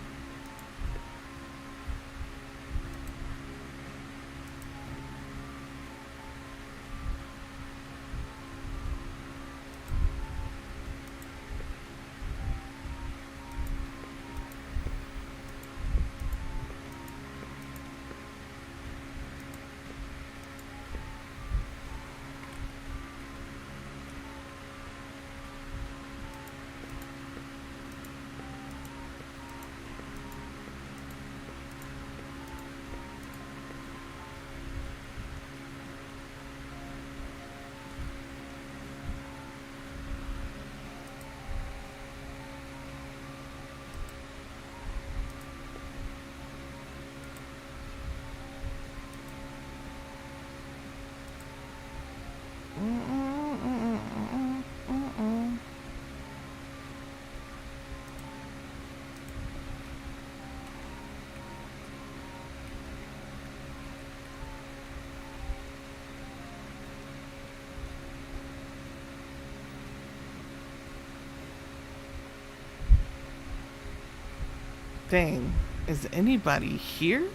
Dang, is anybody here?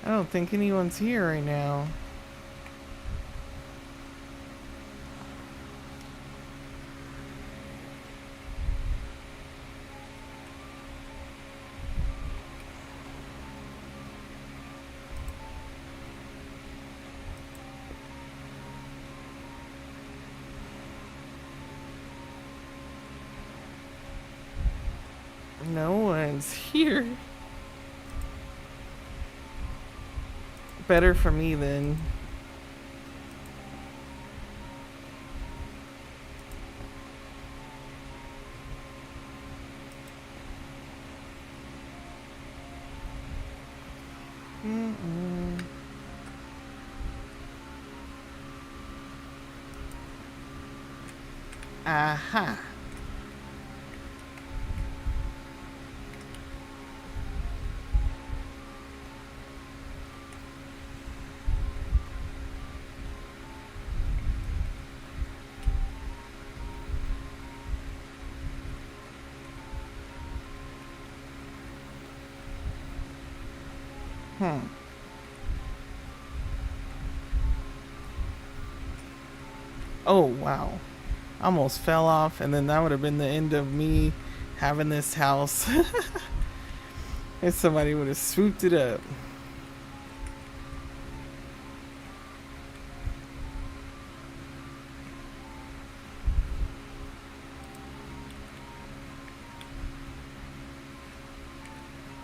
I don't think anyone's here right now. No one's here. Better for me then. Mm-mm. Aha. Hmm. Oh, wow. Almost fell off, and then that would have been the end of me having this house. If somebody would have swooped it up.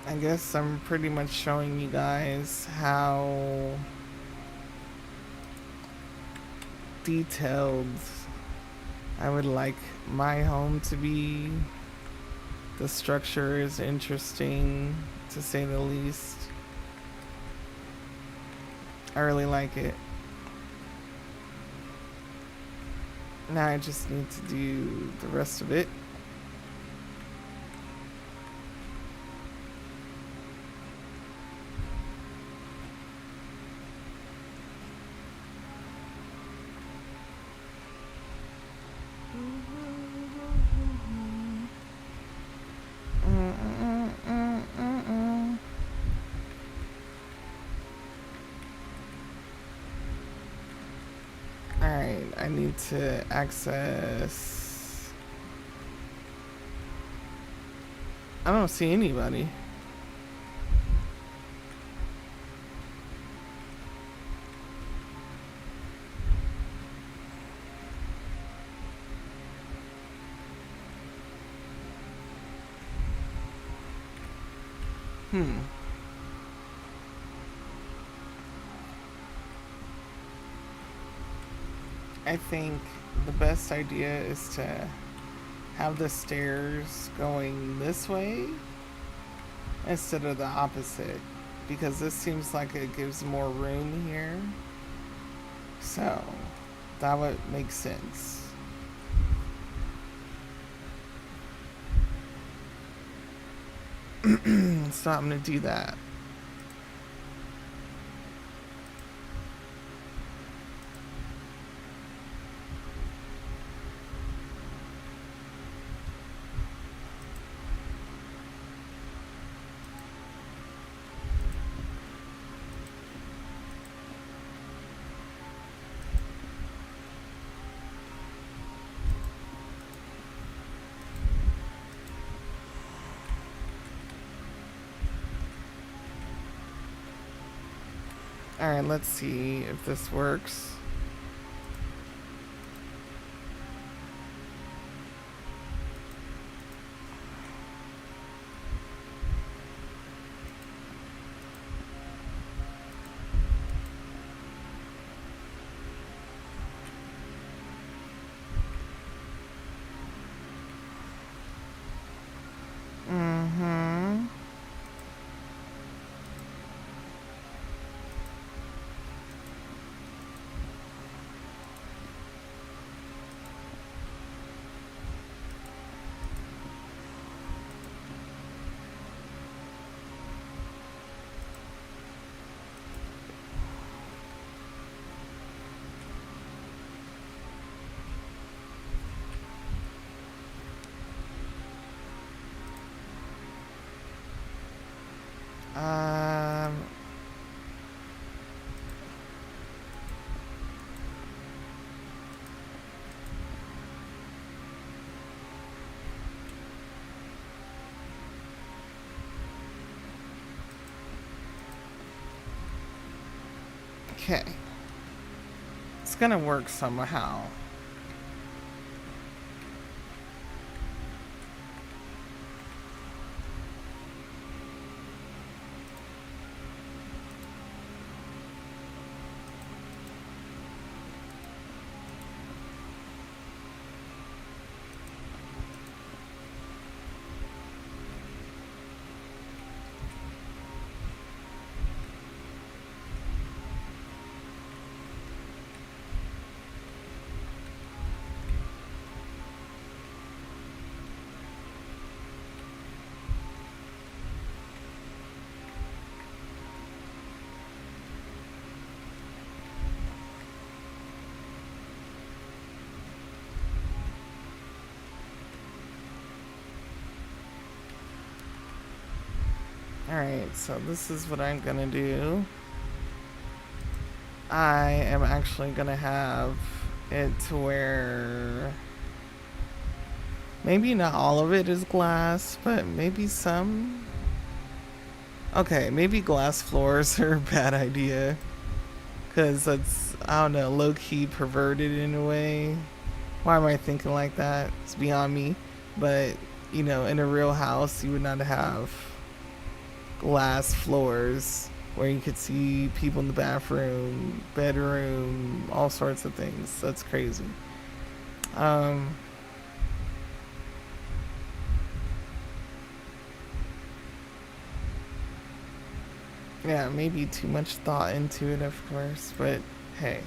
I guess I'm pretty much showing you guys how detailed I would like my home to be. The structure is interesting, to say the least. I really like it. Now I just need to do the rest of it. I need to access... I don't see anybody. I think the best idea is to have the stairs going this way instead of the opposite, because this seems like it gives more room here. So that would make sense. So I'm gonna do that. Alright, let's see if this works. Okay. It's gonna work somehow. Alright, so this is what I'm gonna do. I am actually gonna have it to where maybe not all of it is glass, but maybe some. Okay, maybe glass floors are a bad idea, because that's, I don't know, low-key perverted in a way. Why am I thinking like that? It's beyond me. But, you know, in a real house, you would not have glass floors where you could see people in the bathroom, bedroom, all sorts of things. That's crazy. Yeah, maybe too much thought into it, of course, but hey.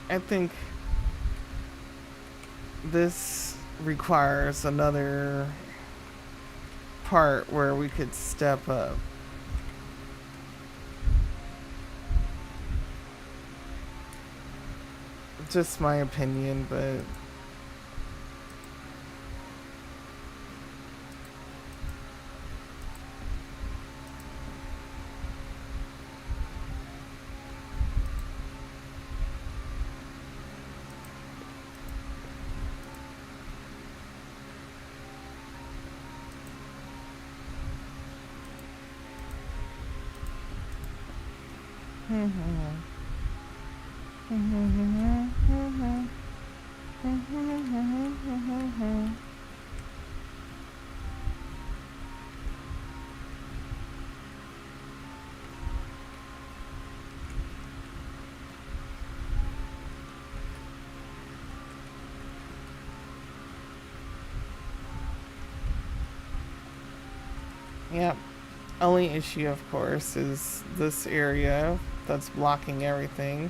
I think this requires another part where we could step up. Just my opinion, but yep. Only issue, of course, is this area that's blocking everything.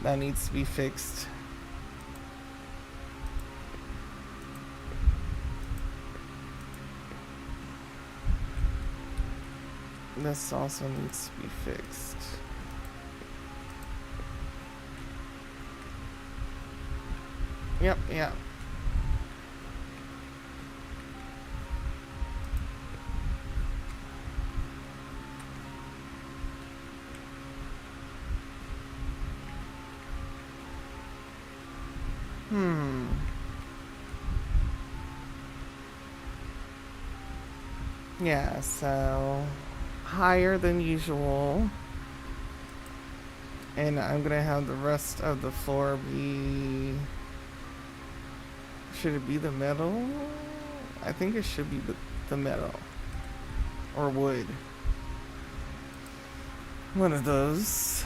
That needs to be fixed. This also needs to be fixed. Yep, yep. Yeah, so higher than usual. And I'm gonna have the rest of the floor be... Should it be the metal? I think it should be the metal. Or wood. One of those.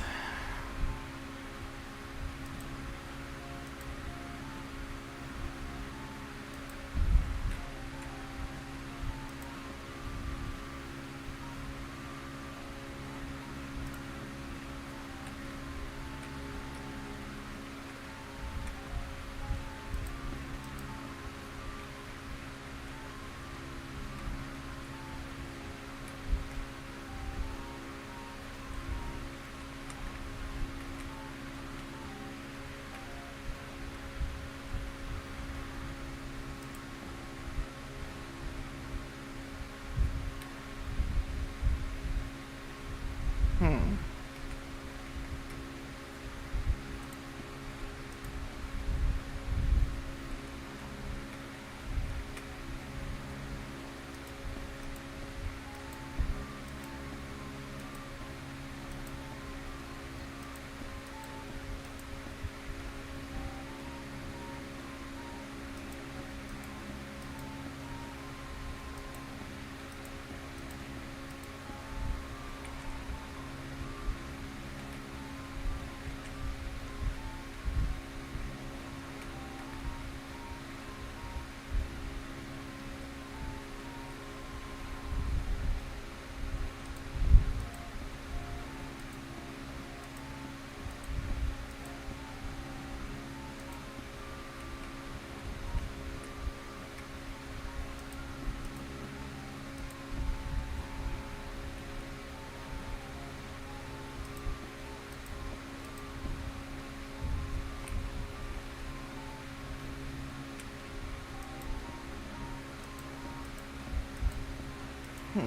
Hmm.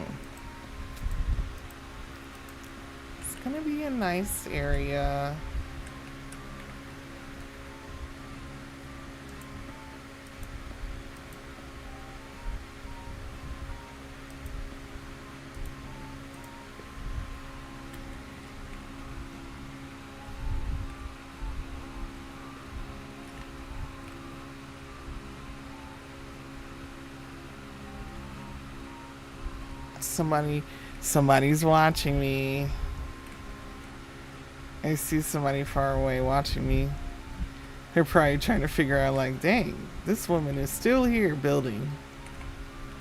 It's gonna be a nice area. Somebody's watching me. I see somebody far away watching me. They're probably trying to figure out, like, dang, this woman is still here building.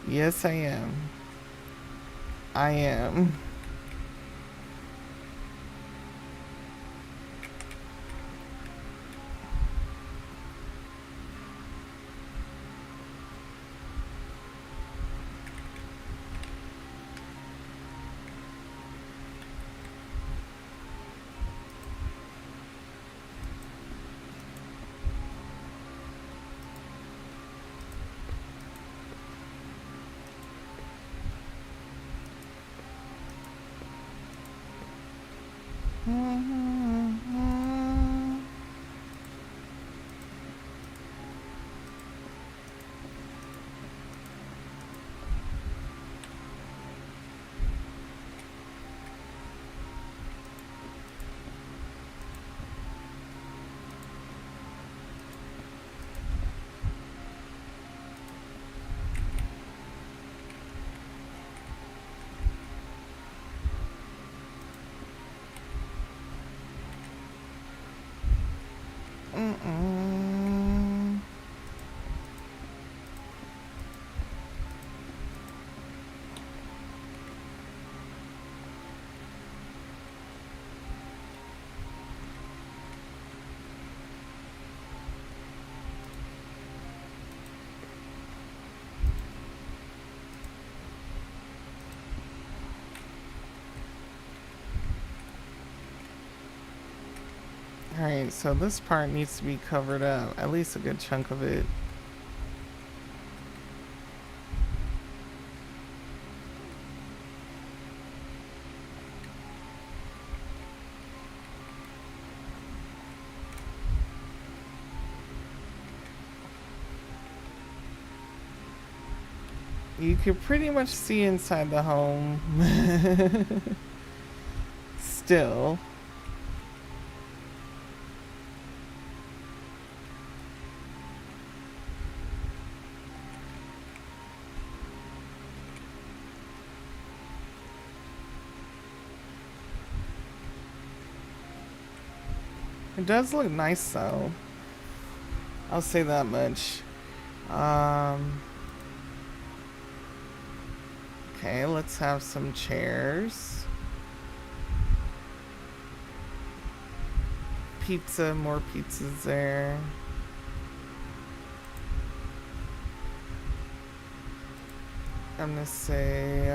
Yes, I am. I am. Alright, so this part needs to be covered up, at least a good chunk of it. You could pretty much see inside the home. Still. It does look nice though. I'll say that much. Okay, let's have some chairs. Pizza, more pizzas there. I'm gonna say,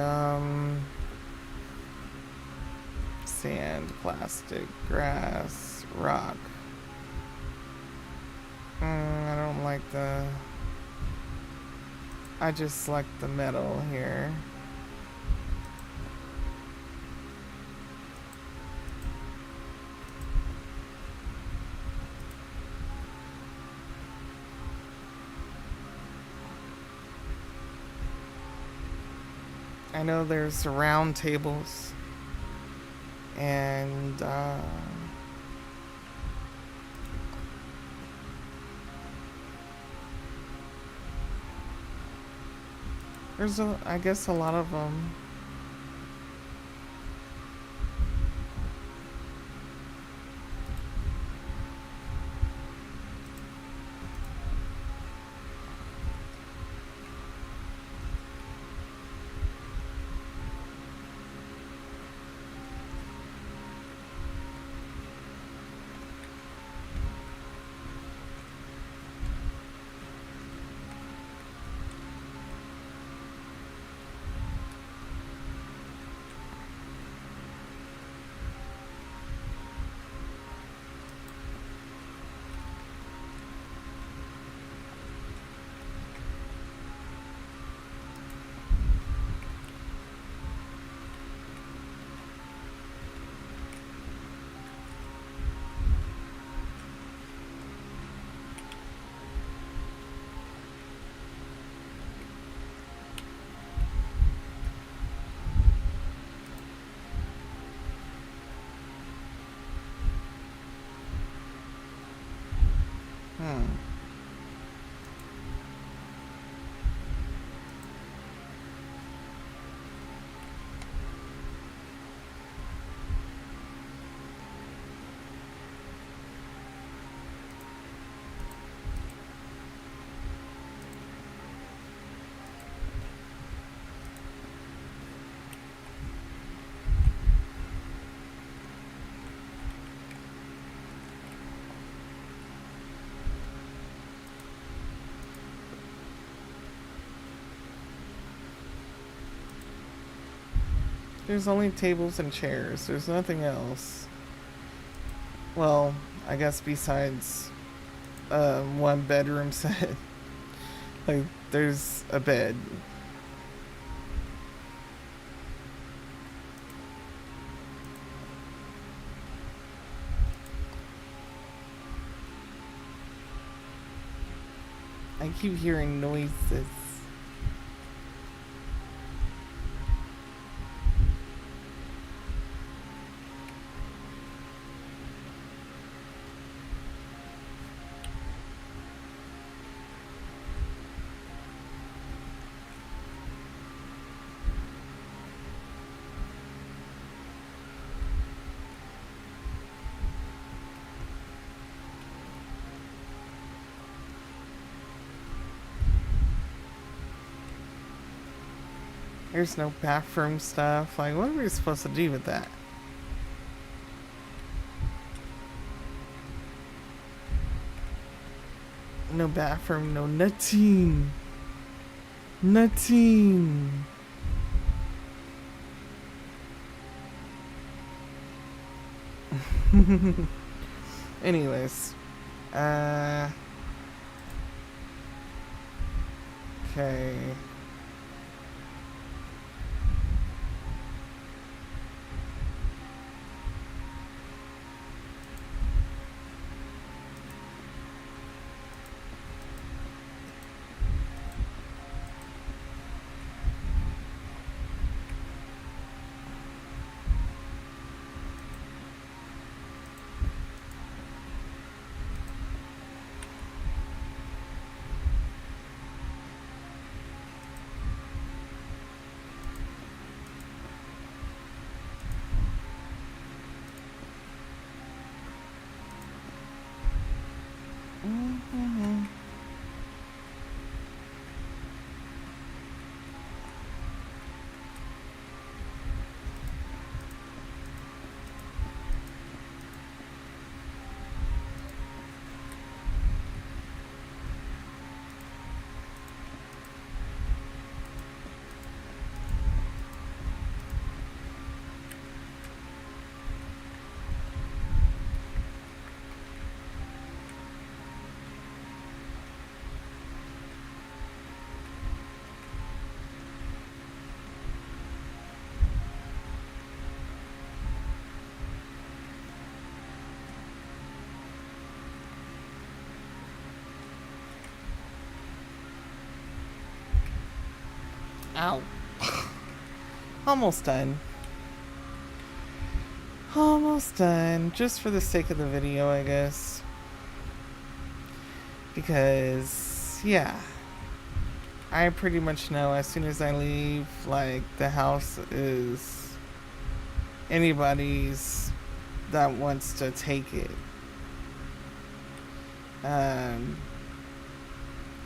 sand, plastic, grass, rock. I don't like I just select the metal here. I know there's round tables and there's I guess a lot of them. There's only tables and chairs. There's nothing else. Well, I guess besides one bedroom set. Like, there's a bed. I keep hearing noises. There's no bathroom stuff. Like, what are we supposed to do with that? No bathroom, no nothing. Nothing. Anyways. Okay. Ow. Almost done. Almost done. Just for the sake of the video, I guess. Because, yeah. I pretty much know as soon as I leave, like, the house is anybody's that wants to take it.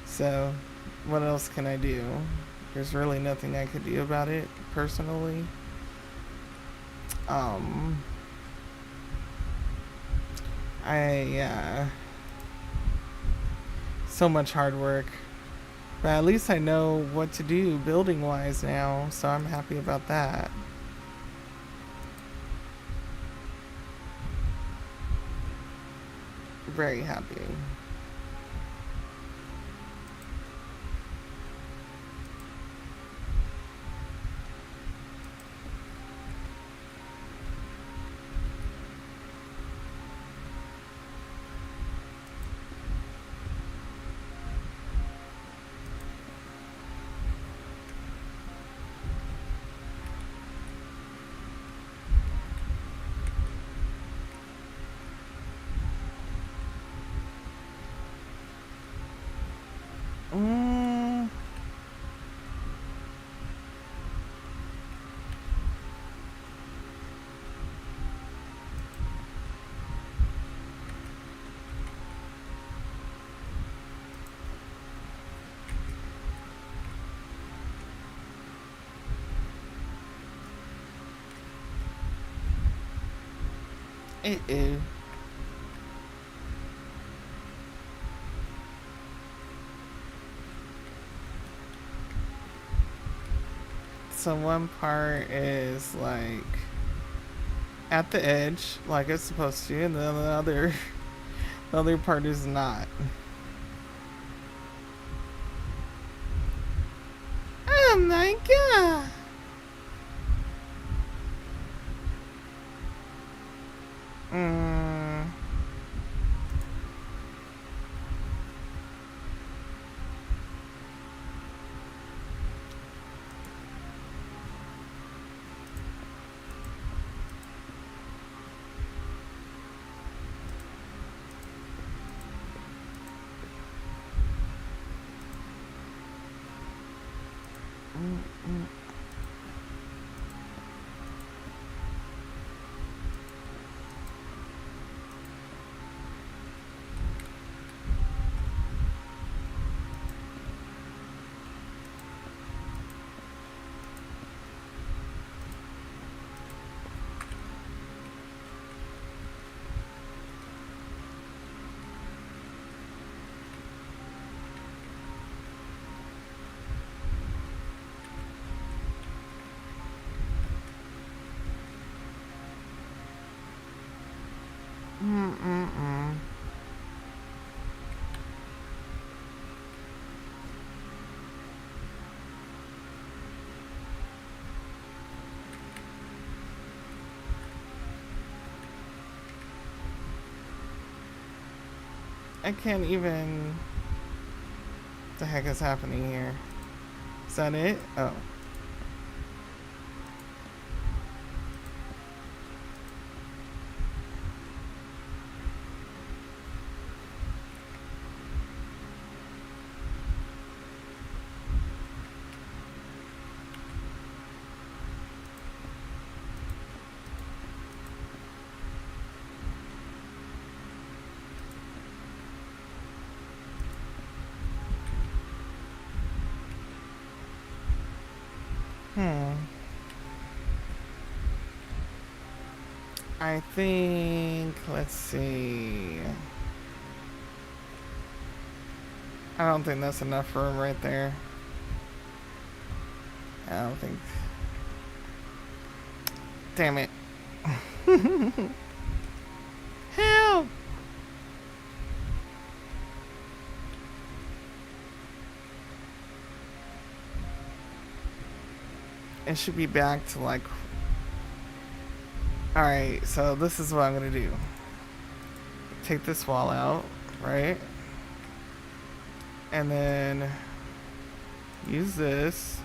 So, what else can I do? There's really nothing I could do about it, personally. So much hard work. But at least I know what to do building-wise now, so I'm happy about that. Very happy. Uh-oh. So one part is like at the edge, like it's supposed to, and then the other part is not. Oh my god! I can't even. What the heck is happening here? Is that it? Oh. I think, let's see. I don't think that's enough room right there. I don't think. Damn it. Help! It should be back to like. Alright, so this is what I'm gonna do. Take this wall out, right? And then use this.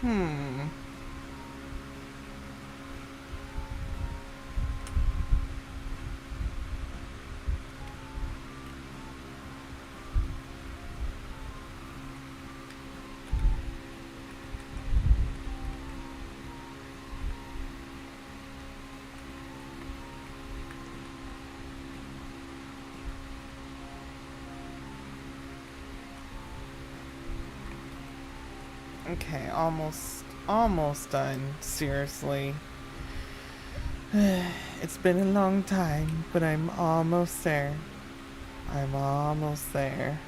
Hmm. Okay, almost done. Seriously. It's been a long time, but I'm almost there. I'm almost there.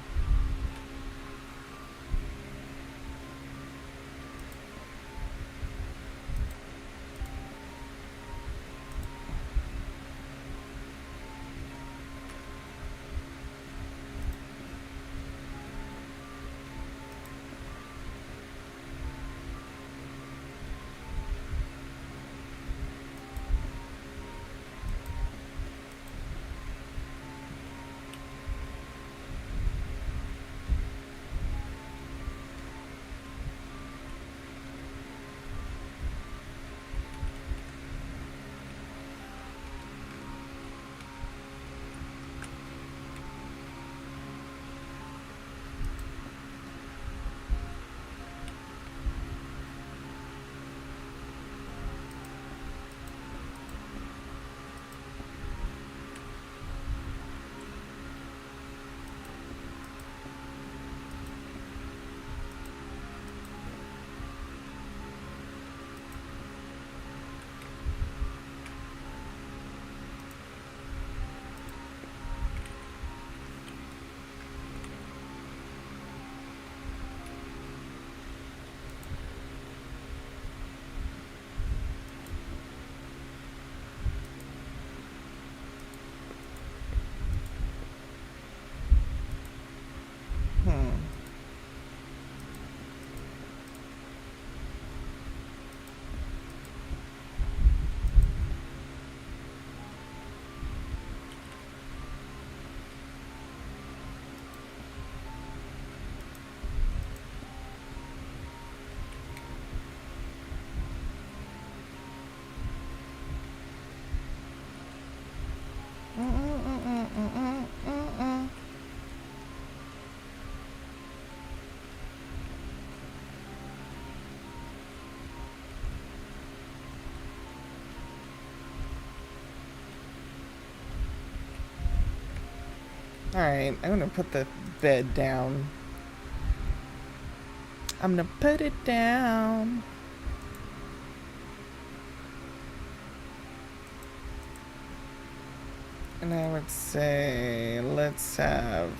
Hmm. Alright, I'm gonna put the bed down. I'm gonna put it down. And I would say, let's have.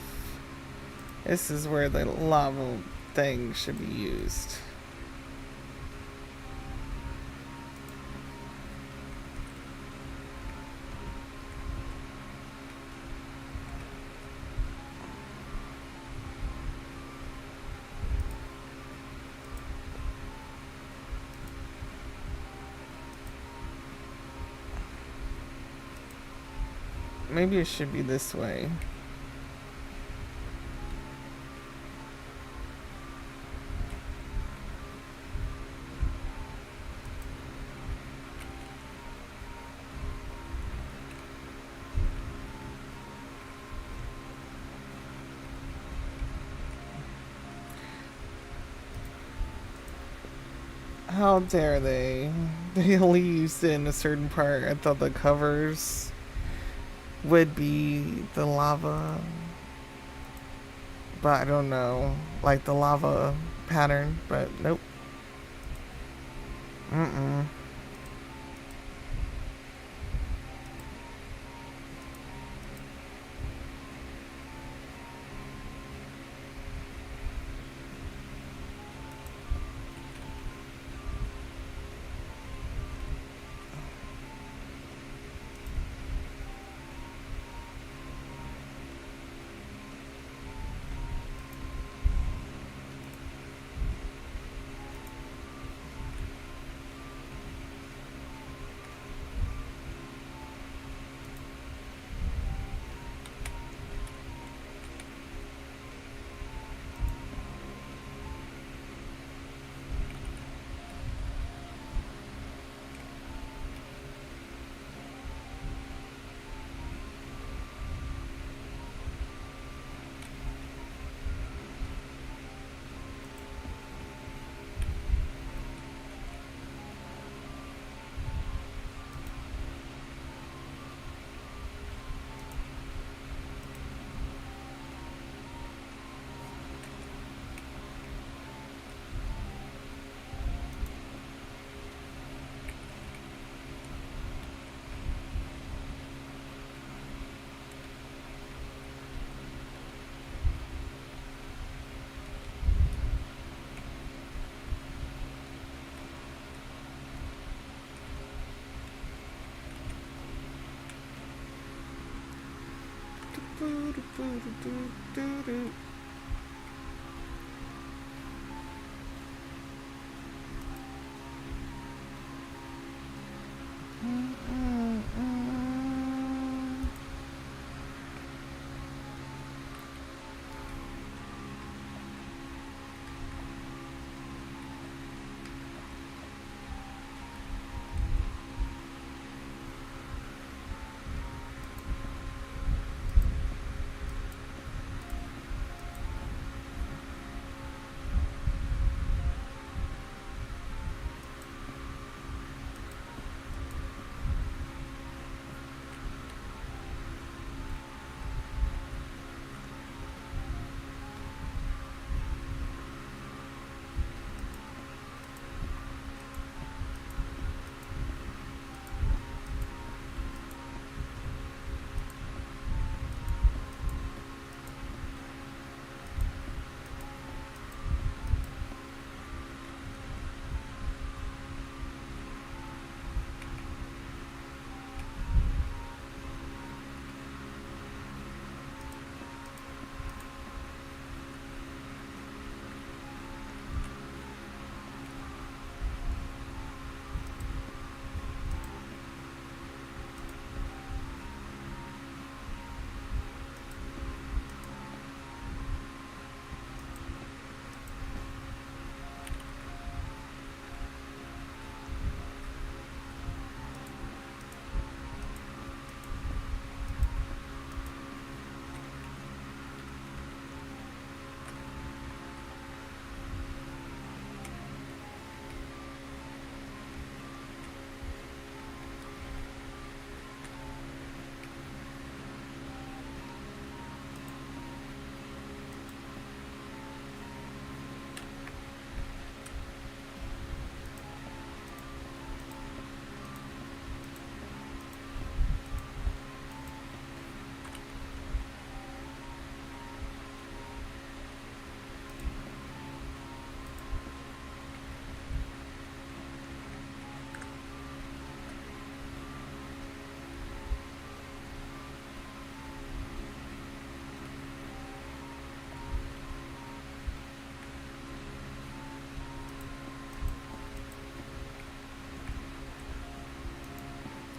This is where the lava thing should be used. Maybe it should be this way. How dare they? They only used it in a certain part. I thought the covers would be the lava, but I don't know. Like the lava pattern, but nope. Mm-mm.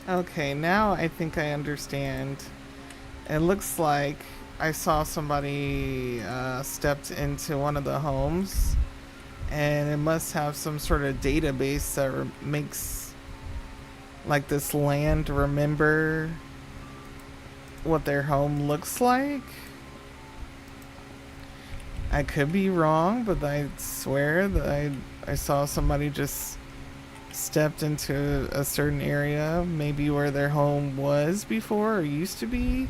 Okay, now I think I understand. It looks like I saw somebody stepped into one of the homes, and it must have some sort of database that makes like this land remember what their home looks like. I could be wrong, but I swear that I saw somebody just stepped into a certain area, maybe where their home was before or used to be,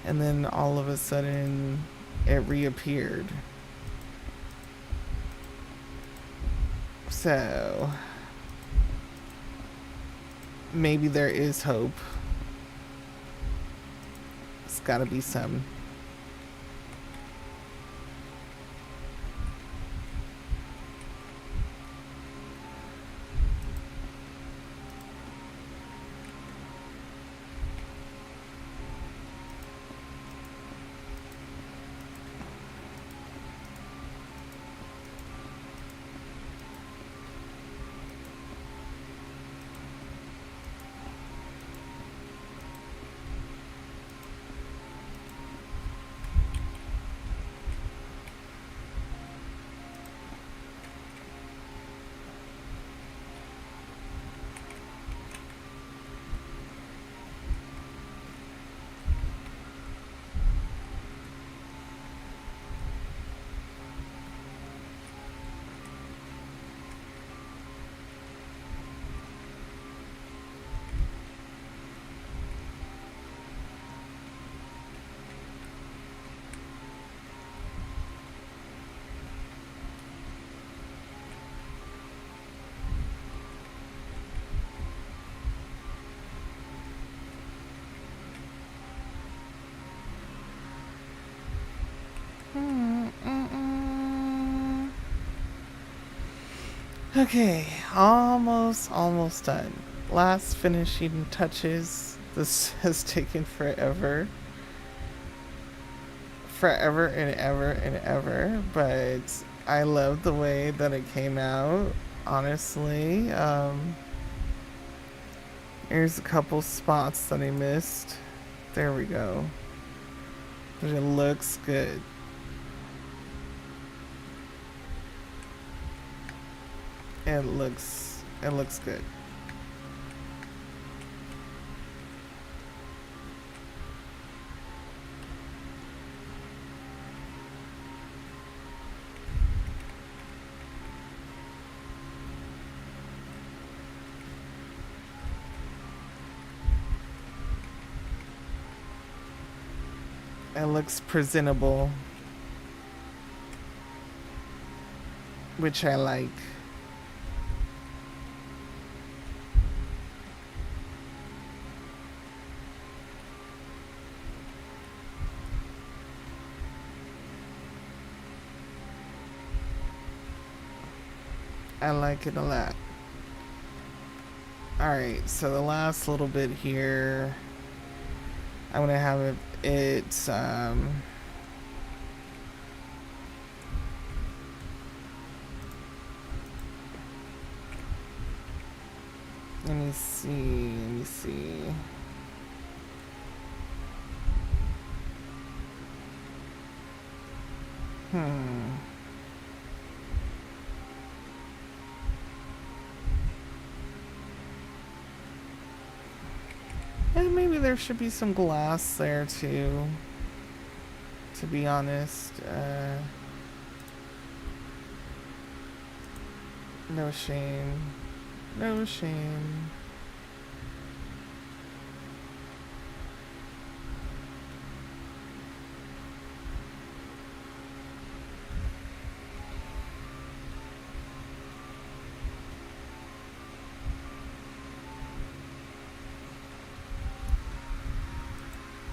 and then all of a sudden it reappeared. So maybe there is hope. It's gotta be some. Okay, almost done. Last finishing touches. This has taken forever. forever and ever and ever, but I love the way that it came out, honestly. Here's a couple spots that I missed. There we go. But it looks good. It looks good. It looks presentable, which I like. I like it a lot. Alright, so the last little bit here, I'm gonna have it let me see. Hmm. And maybe there should be some glass there too, to be honest. No shame. No shame.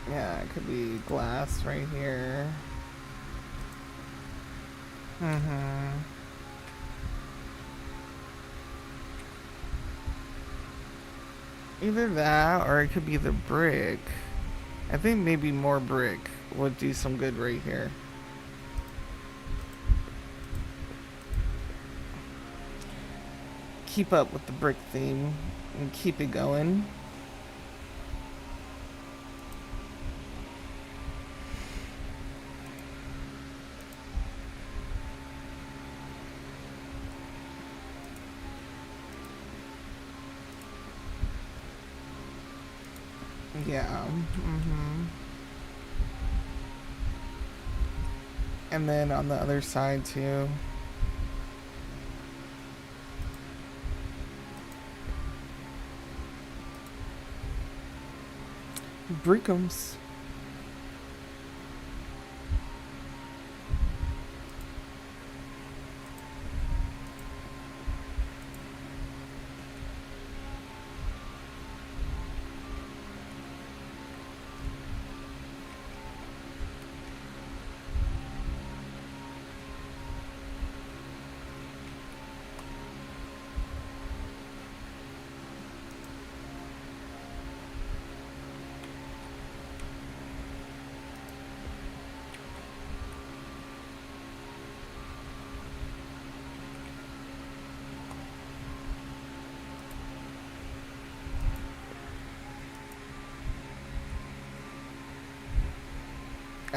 Yeah, it could be glass right here. Mm-hmm. Either that or it could be the brick. I think maybe more brick would do some good right here. Keep up with the brick theme and keep it going. Yeah. Mm-hmm. And then on the other side too. Brickums.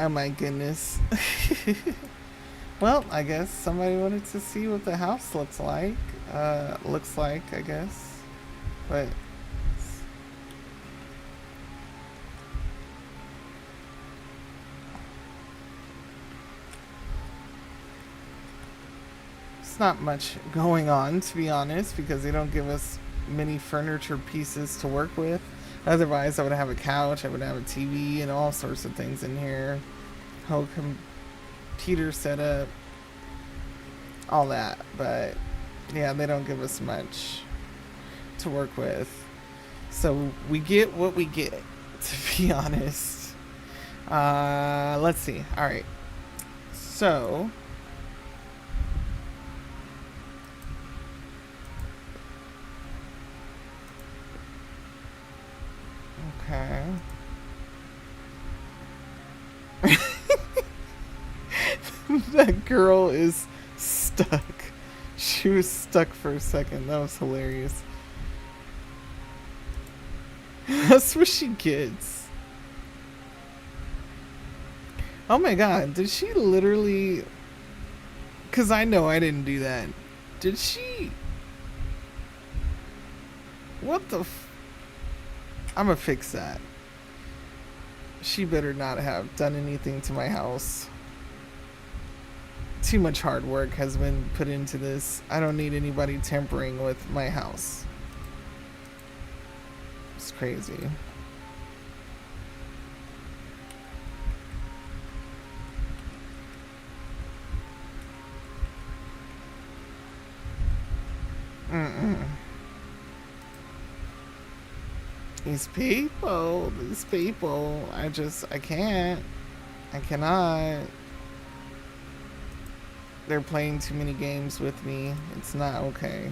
Oh my goodness. Well, I guess somebody wanted to see what the house looks like. I guess. But it's not much going on, to be honest, because they don't give us many furniture pieces to work with. Otherwise, I would have a couch, I would have a TV, and all sorts of things in here. Whole computer setup, all that. But yeah, they don't give us much to work with. So we get what we get, to be honest. Let's see. All right. So okay. That girl is stuck. She was stuck for a second. That was hilarious. That's what she gets. Oh my god, did she literally... Because I know I didn't do that. Did she... What the I'm gonna fix that. She better not have done anything to my house. Too much hard work has been put into this. I don't need anybody tampering with my house. It's crazy. These people, I can't. I cannot. They're playing too many games with me. It's not okay.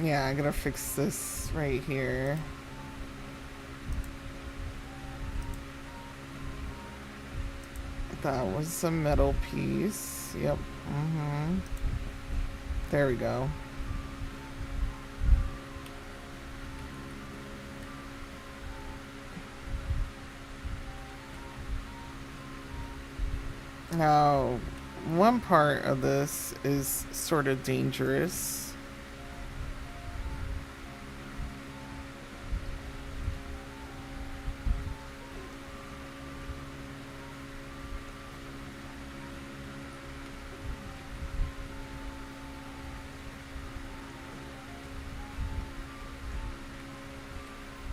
Yeah, I gotta fix this right here. That was a metal piece. Yep. There we go. Now, one part of this is sort of dangerous.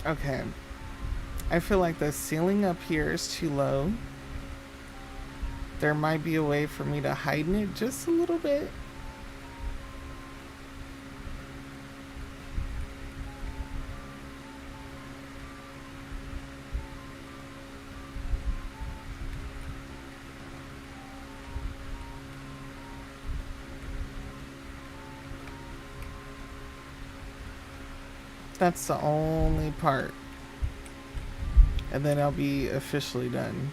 Okay. I feel like the ceiling up here is too low. There might be a way for me to heighten it just a little bit. That's the only part. And then I'll be officially done.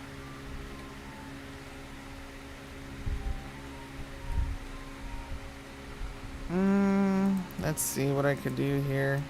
Let's see what I could do here.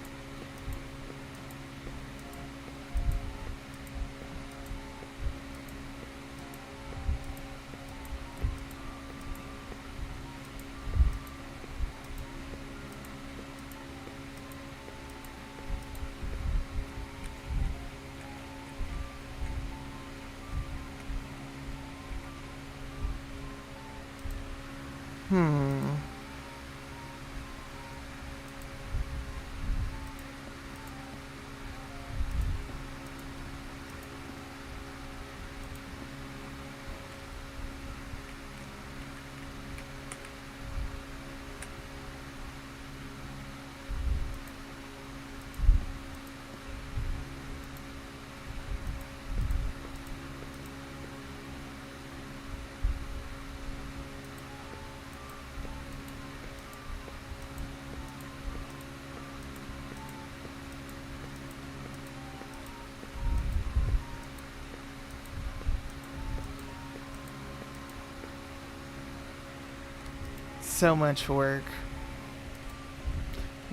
So much work.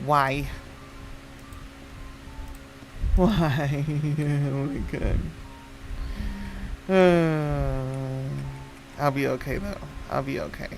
Why? Why? Oh my god. I'll be okay though. I'll be okay.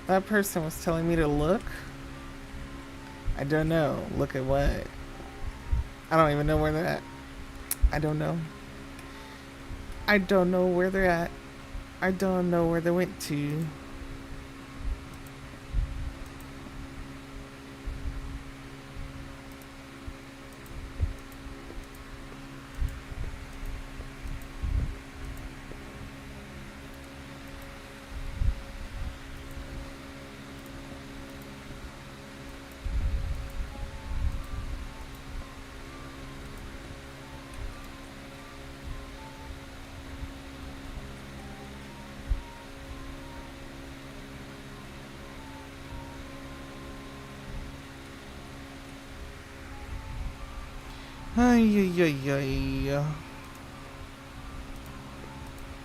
That person was telling me to look. I don't know. Look at what? I don't even know where they're at. I don't know. I don't know where they're at. I don't know where they went to. Ay, ay, ay, ay.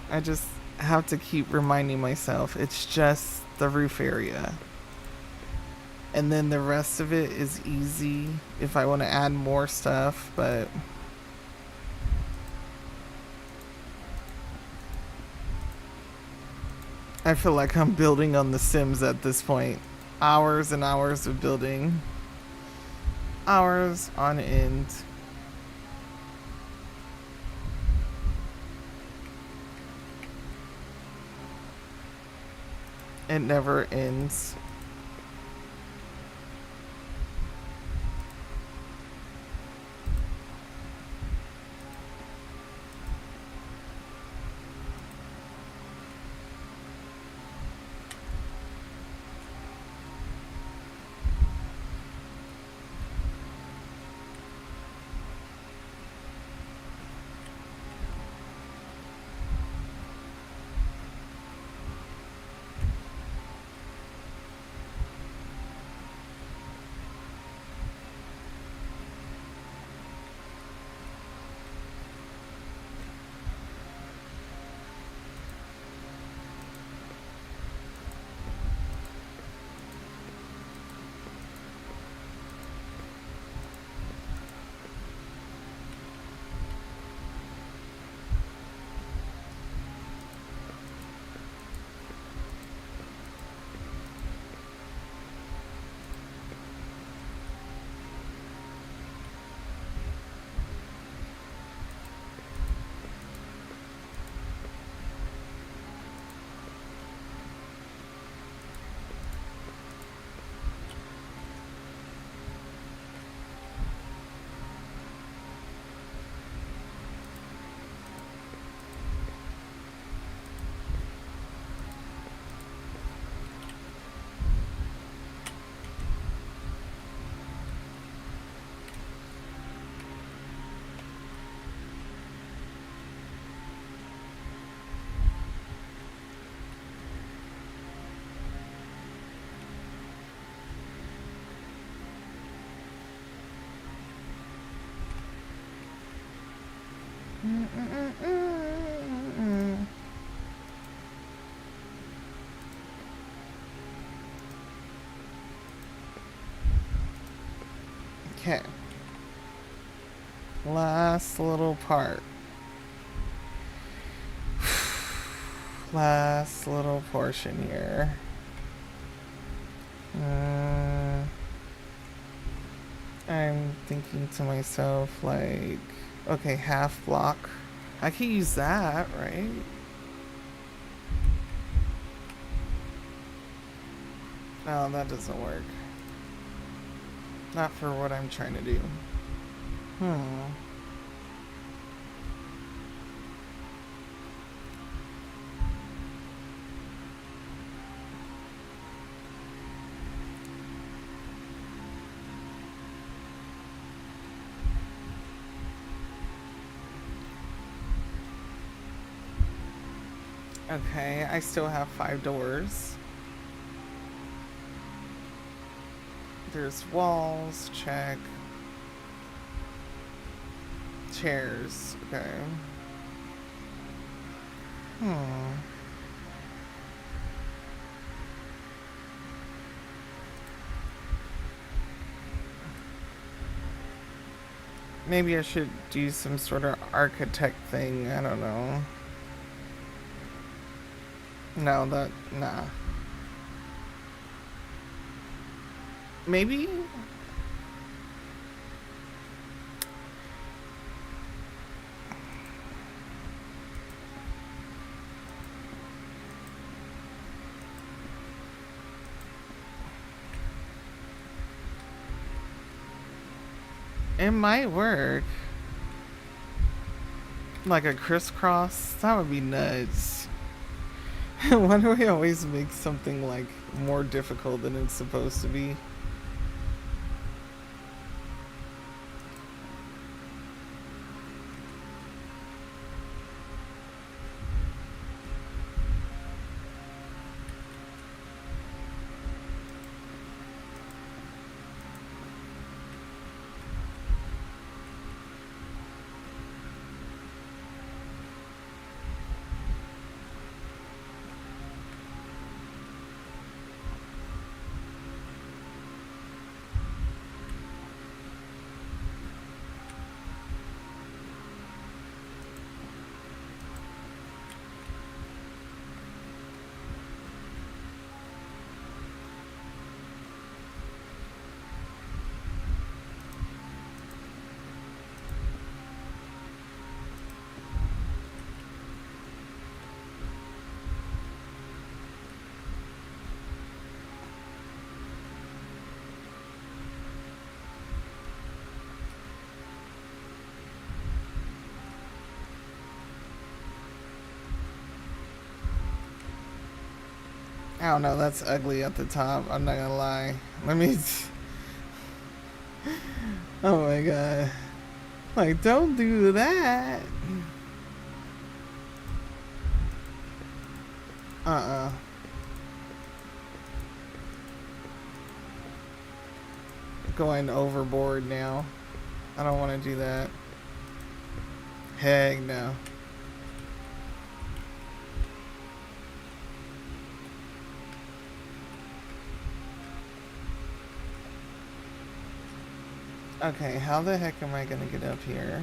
I just have to keep reminding myself it's just the roof area. And then the rest of it is easy if I want to add more stuff, but I feel like I'm building on The Sims at this point. Hours and hours of building. Hours on end. It never ends. Okay. Last little part. Last little portion here. I'm thinking to myself, like, okay, half block. I could use that, right? No, that doesn't work. Not for what I'm trying to do. Okay, I still have 5 doors. There's walls, check. Chairs, okay. Maybe I should do some sort of architect thing, I don't know. No, that nah. Maybe. It might work. Like a crisscross. That would be nuts. Why do we always make something like more difficult than it's supposed to be? I don't know, that's ugly at the top. I'm not gonna lie. Let me. Oh my god. Like, don't do that. Uh-uh. Going overboard now. I don't want to do that. Heck no. Okay, how the heck am I gonna get up here?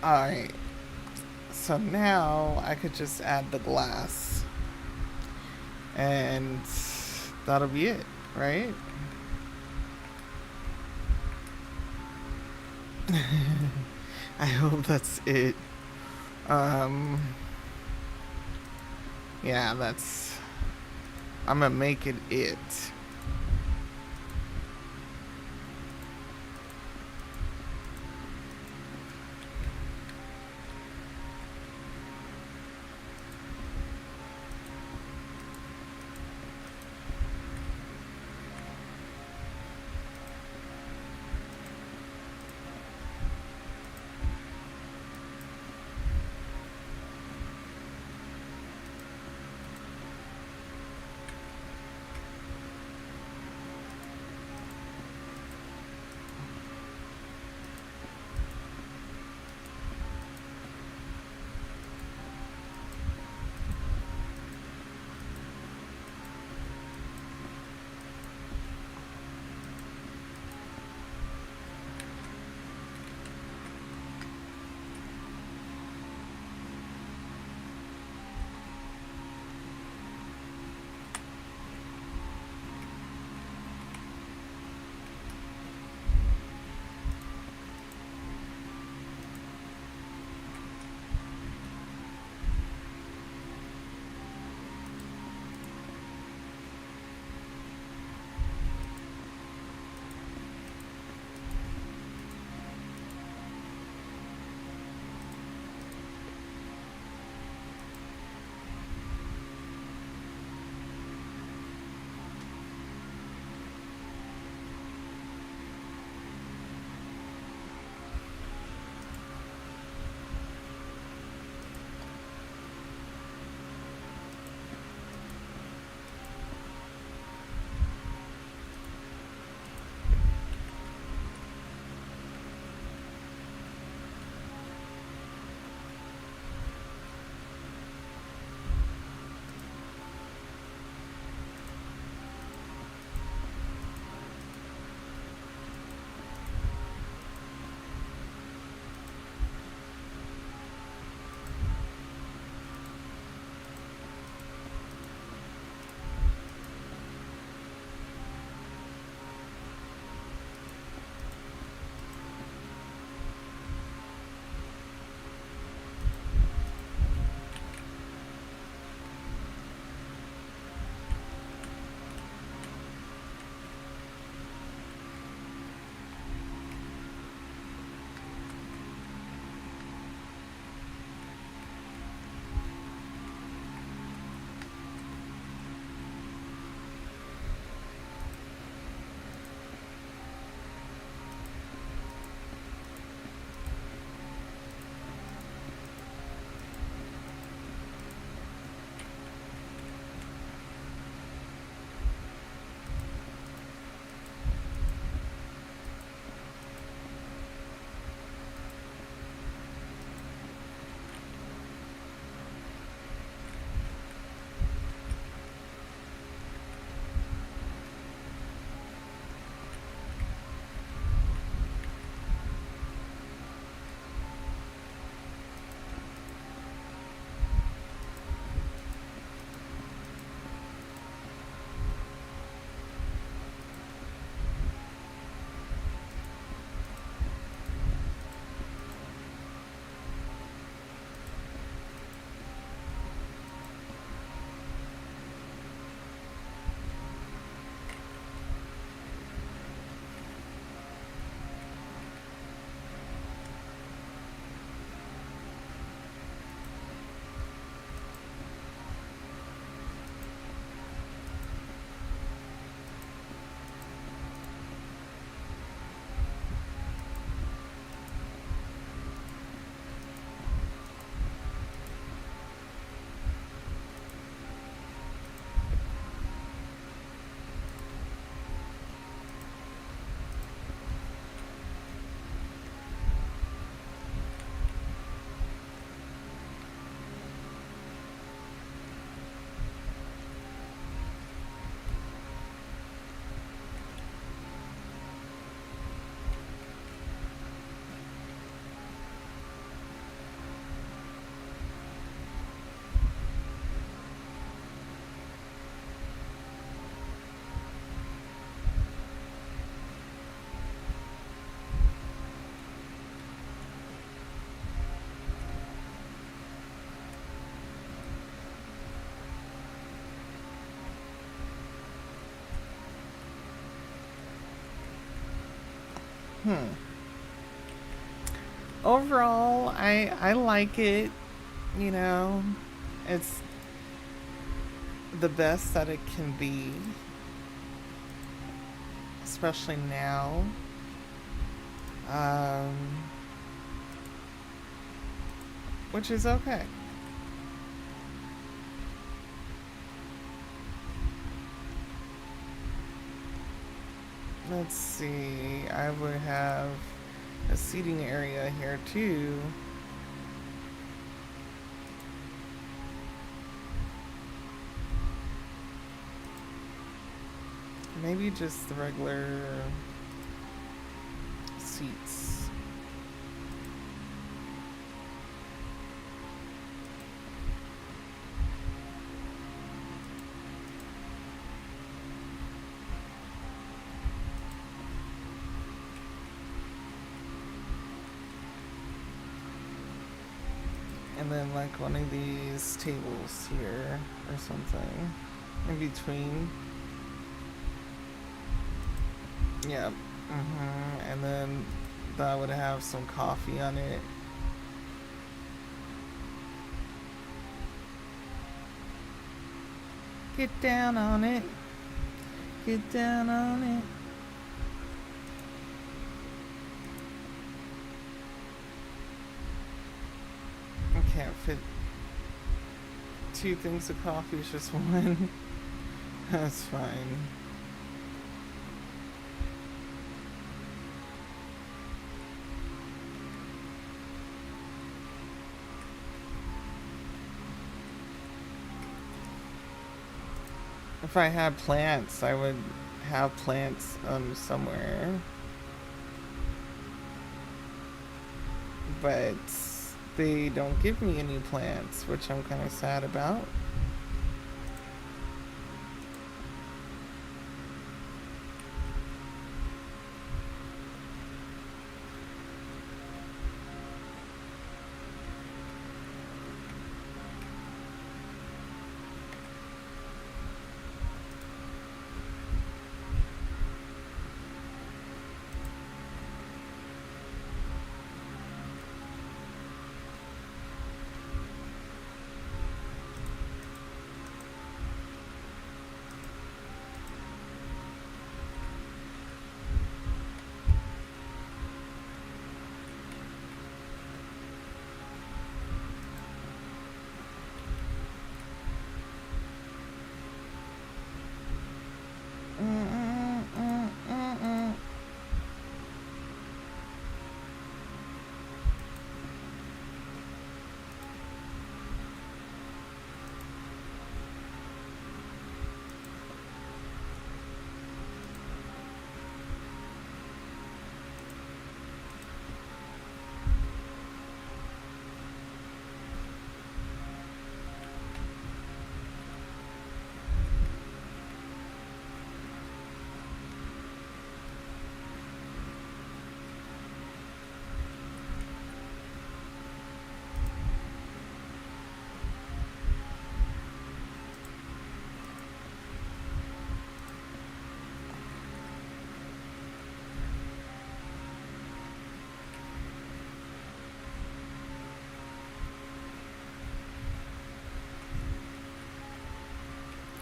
Alright. So now I could just add the glass. And that'll be it, right? I hope that's it. Yeah, that's... I'm gonna make it. Overall, I like it. You know, it's the best that it can be, especially now. Um, which is okay. Let's see. I would have a seating area here too. Maybe just the regular seats. And then like one of these tables here or something in between. Yep. And then that would have some coffee on it. Get down on it. Get down on it. I can't fit two things of coffee, it's just one. That's fine. If I had plants, I would have plants somewhere. But they don't give me any plants, which I'm kind of sad about.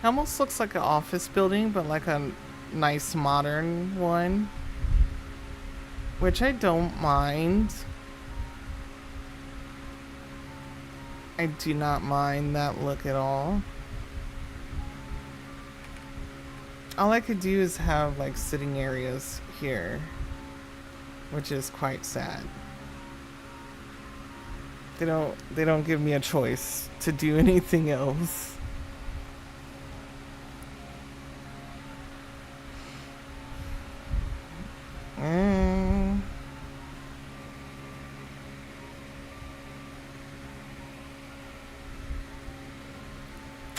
It almost looks like an office building, but like a nice modern one, which I don't mind. I do not mind that look at all. All I could do is have like sitting areas here, which is quite sad. They don't give me a choice to do anything else.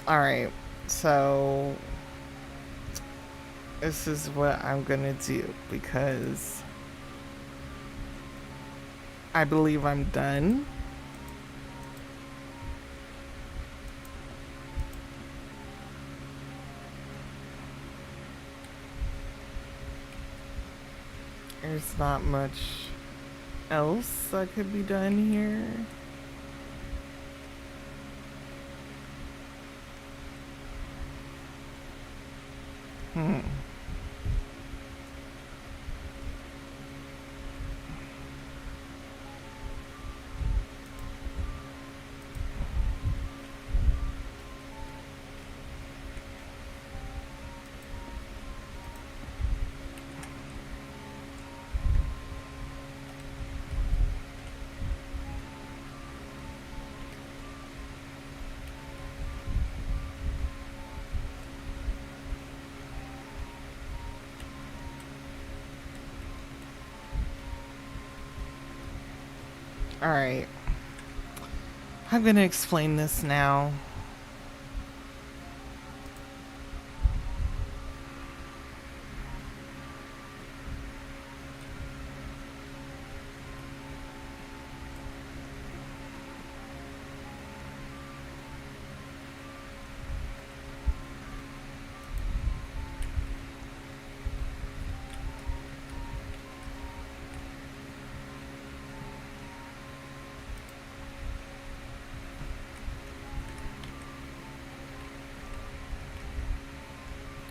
Alright, so this is what I'm gonna do because I believe I'm done. There's not much else that could be done here. Hmm. Alright. I'm gonna explain this now.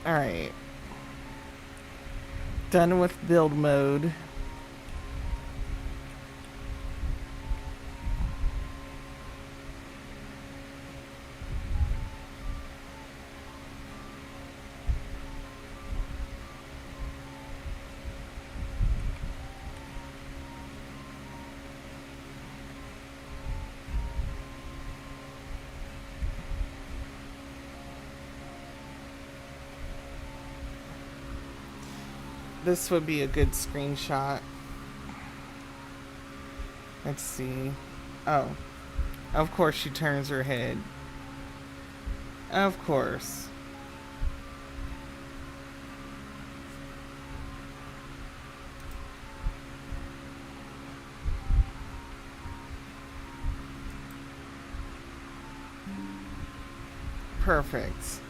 Alright. Done with build mode. This would be a good screenshot. Let's see. Oh. Of course she turns her head. Of course. Perfect.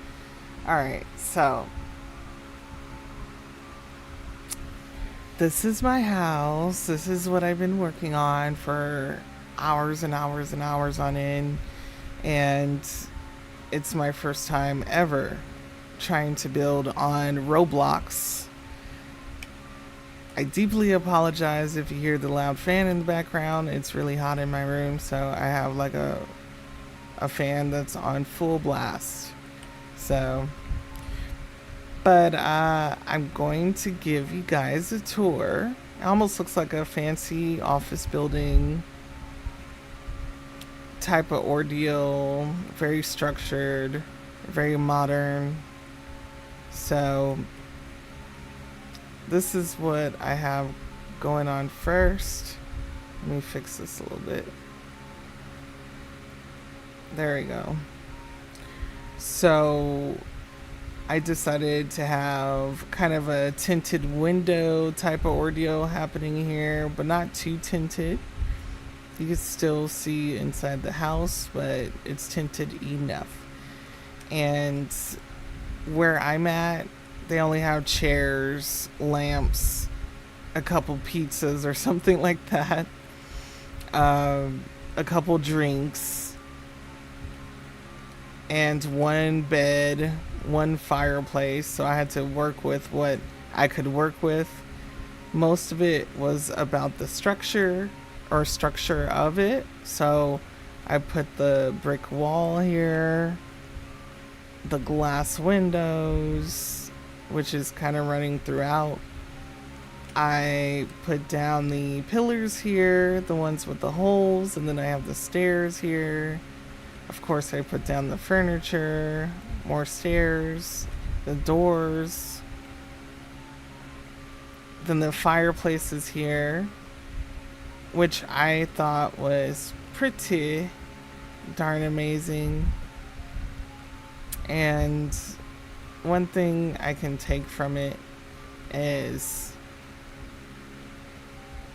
Alright, so this is my house. This is what I've been working on for hours and hours and hours on end. And it's my first time ever trying to build on Roblox. I deeply apologize if you hear the loud fan in the background. It's really hot in my room, so I have like a fan that's on full blast. So, but I'm going to give you guys a tour. It almost looks like a fancy office building type of ordeal, very structured, very modern. So this is what I have going on first. Let me fix this a little bit. There we go. So I decided to have kind of a tinted window type of ordeal happening here, but not too tinted. You can still see inside the house, but it's tinted enough. And where I'm at, they only have chairs, lamps, a couple pizzas or something like that, a couple drinks, and one bed, one fireplace. So I had to work with what I could work with. Most of it was about the structure of it. So I put the brick wall here, the glass windows, which is kind of running throughout. I put down the pillars here, the ones with the holes, and then I have the stairs here. Of course, I put down the furniture, more stairs, the doors. Then the fireplace is here, which I thought was pretty darn amazing. And one thing I can take from it is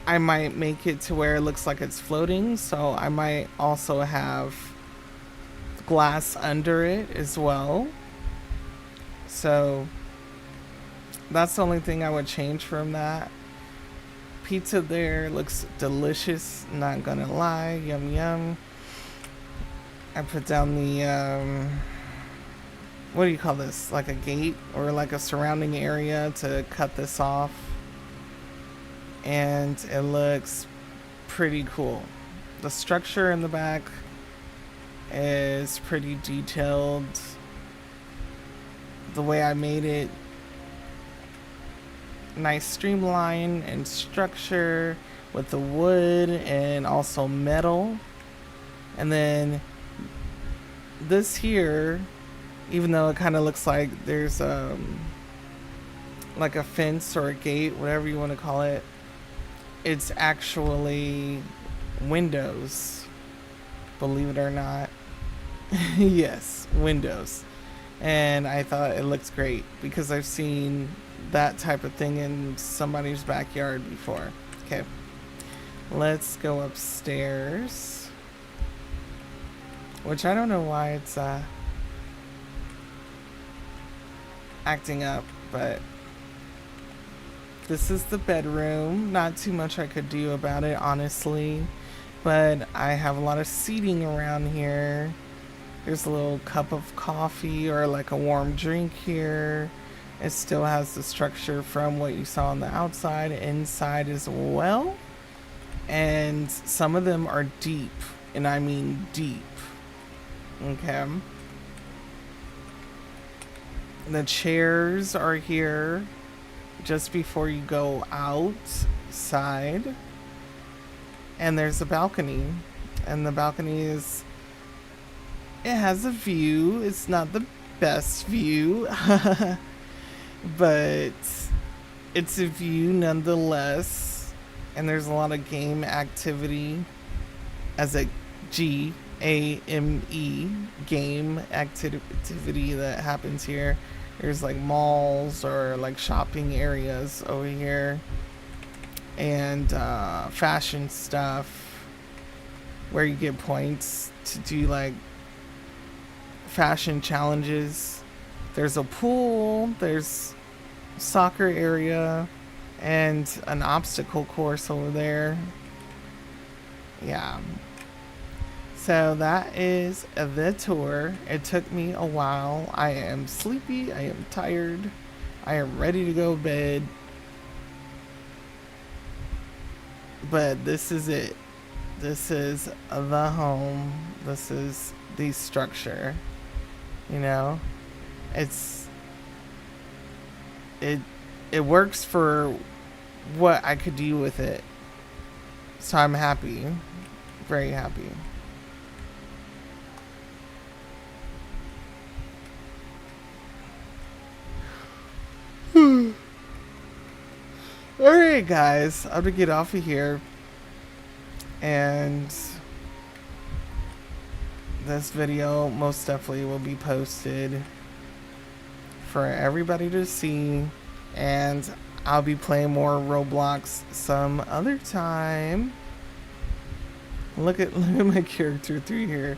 I might make it to where it looks like it's floating, so I might also have glass under it as well. So that's the only thing I would change from that. pizza there looks delicious, not gonna lie. Yum yum. I put down the what do you call this? Like a gate or like a surrounding area to cut this off. And it looks pretty cool. The structure in the back is pretty detailed. The way I made it, nice streamline and structure with the wood and also metal. And then this here, even though it kind of looks like there's like a fence or a gate, whatever you want to call it, it's actually windows, believe it or not. Yes, windows. And I thought it looks great because I've seen that type of thing in somebody's backyard before. Okay, let's go upstairs, which I don't know why it's acting up, but this is the bedroom. Not too much I could do about it, honestly, but I have a lot of seating around here. There's a little cup of coffee or like a warm drink here. It still has the structure from what you saw on the outside, inside as well. And some of them are deep, and I mean deep. Okay. The chairs are here just before you go outside. And there's a balcony. And the balcony is, it has a view. It's not the best view, but it's a view nonetheless. And there's a lot of game activity, as a GAME, game activity that happens here. There's like malls or like shopping areas over here, and fashion stuff where you get points to do like fashion challenges. There's a pool, there's soccer area, and an obstacle course over there. Yeah. So that is the tour. It took me a while. I am sleepy. I am tired. I am ready to go to bed. But this is it. This is the home. This is the structure. You know, it works for what I could do with it. So I'm happy. Very happy. Alright guys, I'm gonna get off of here, and this video most definitely will be posted for everybody to see, and I'll be playing more Roblox some other time. Look at my character through here.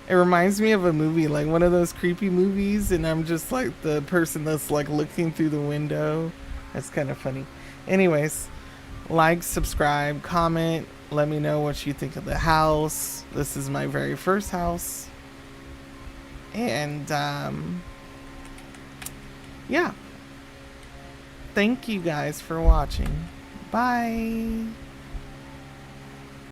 It reminds me of a movie, like one of those creepy movies, and I'm just like the person that's like looking through the window. That's kind of funny. Anyways, like, subscribe, comment, let me know what you think of the house. This is my very first house. And yeah. Thank you guys for watching. Bye.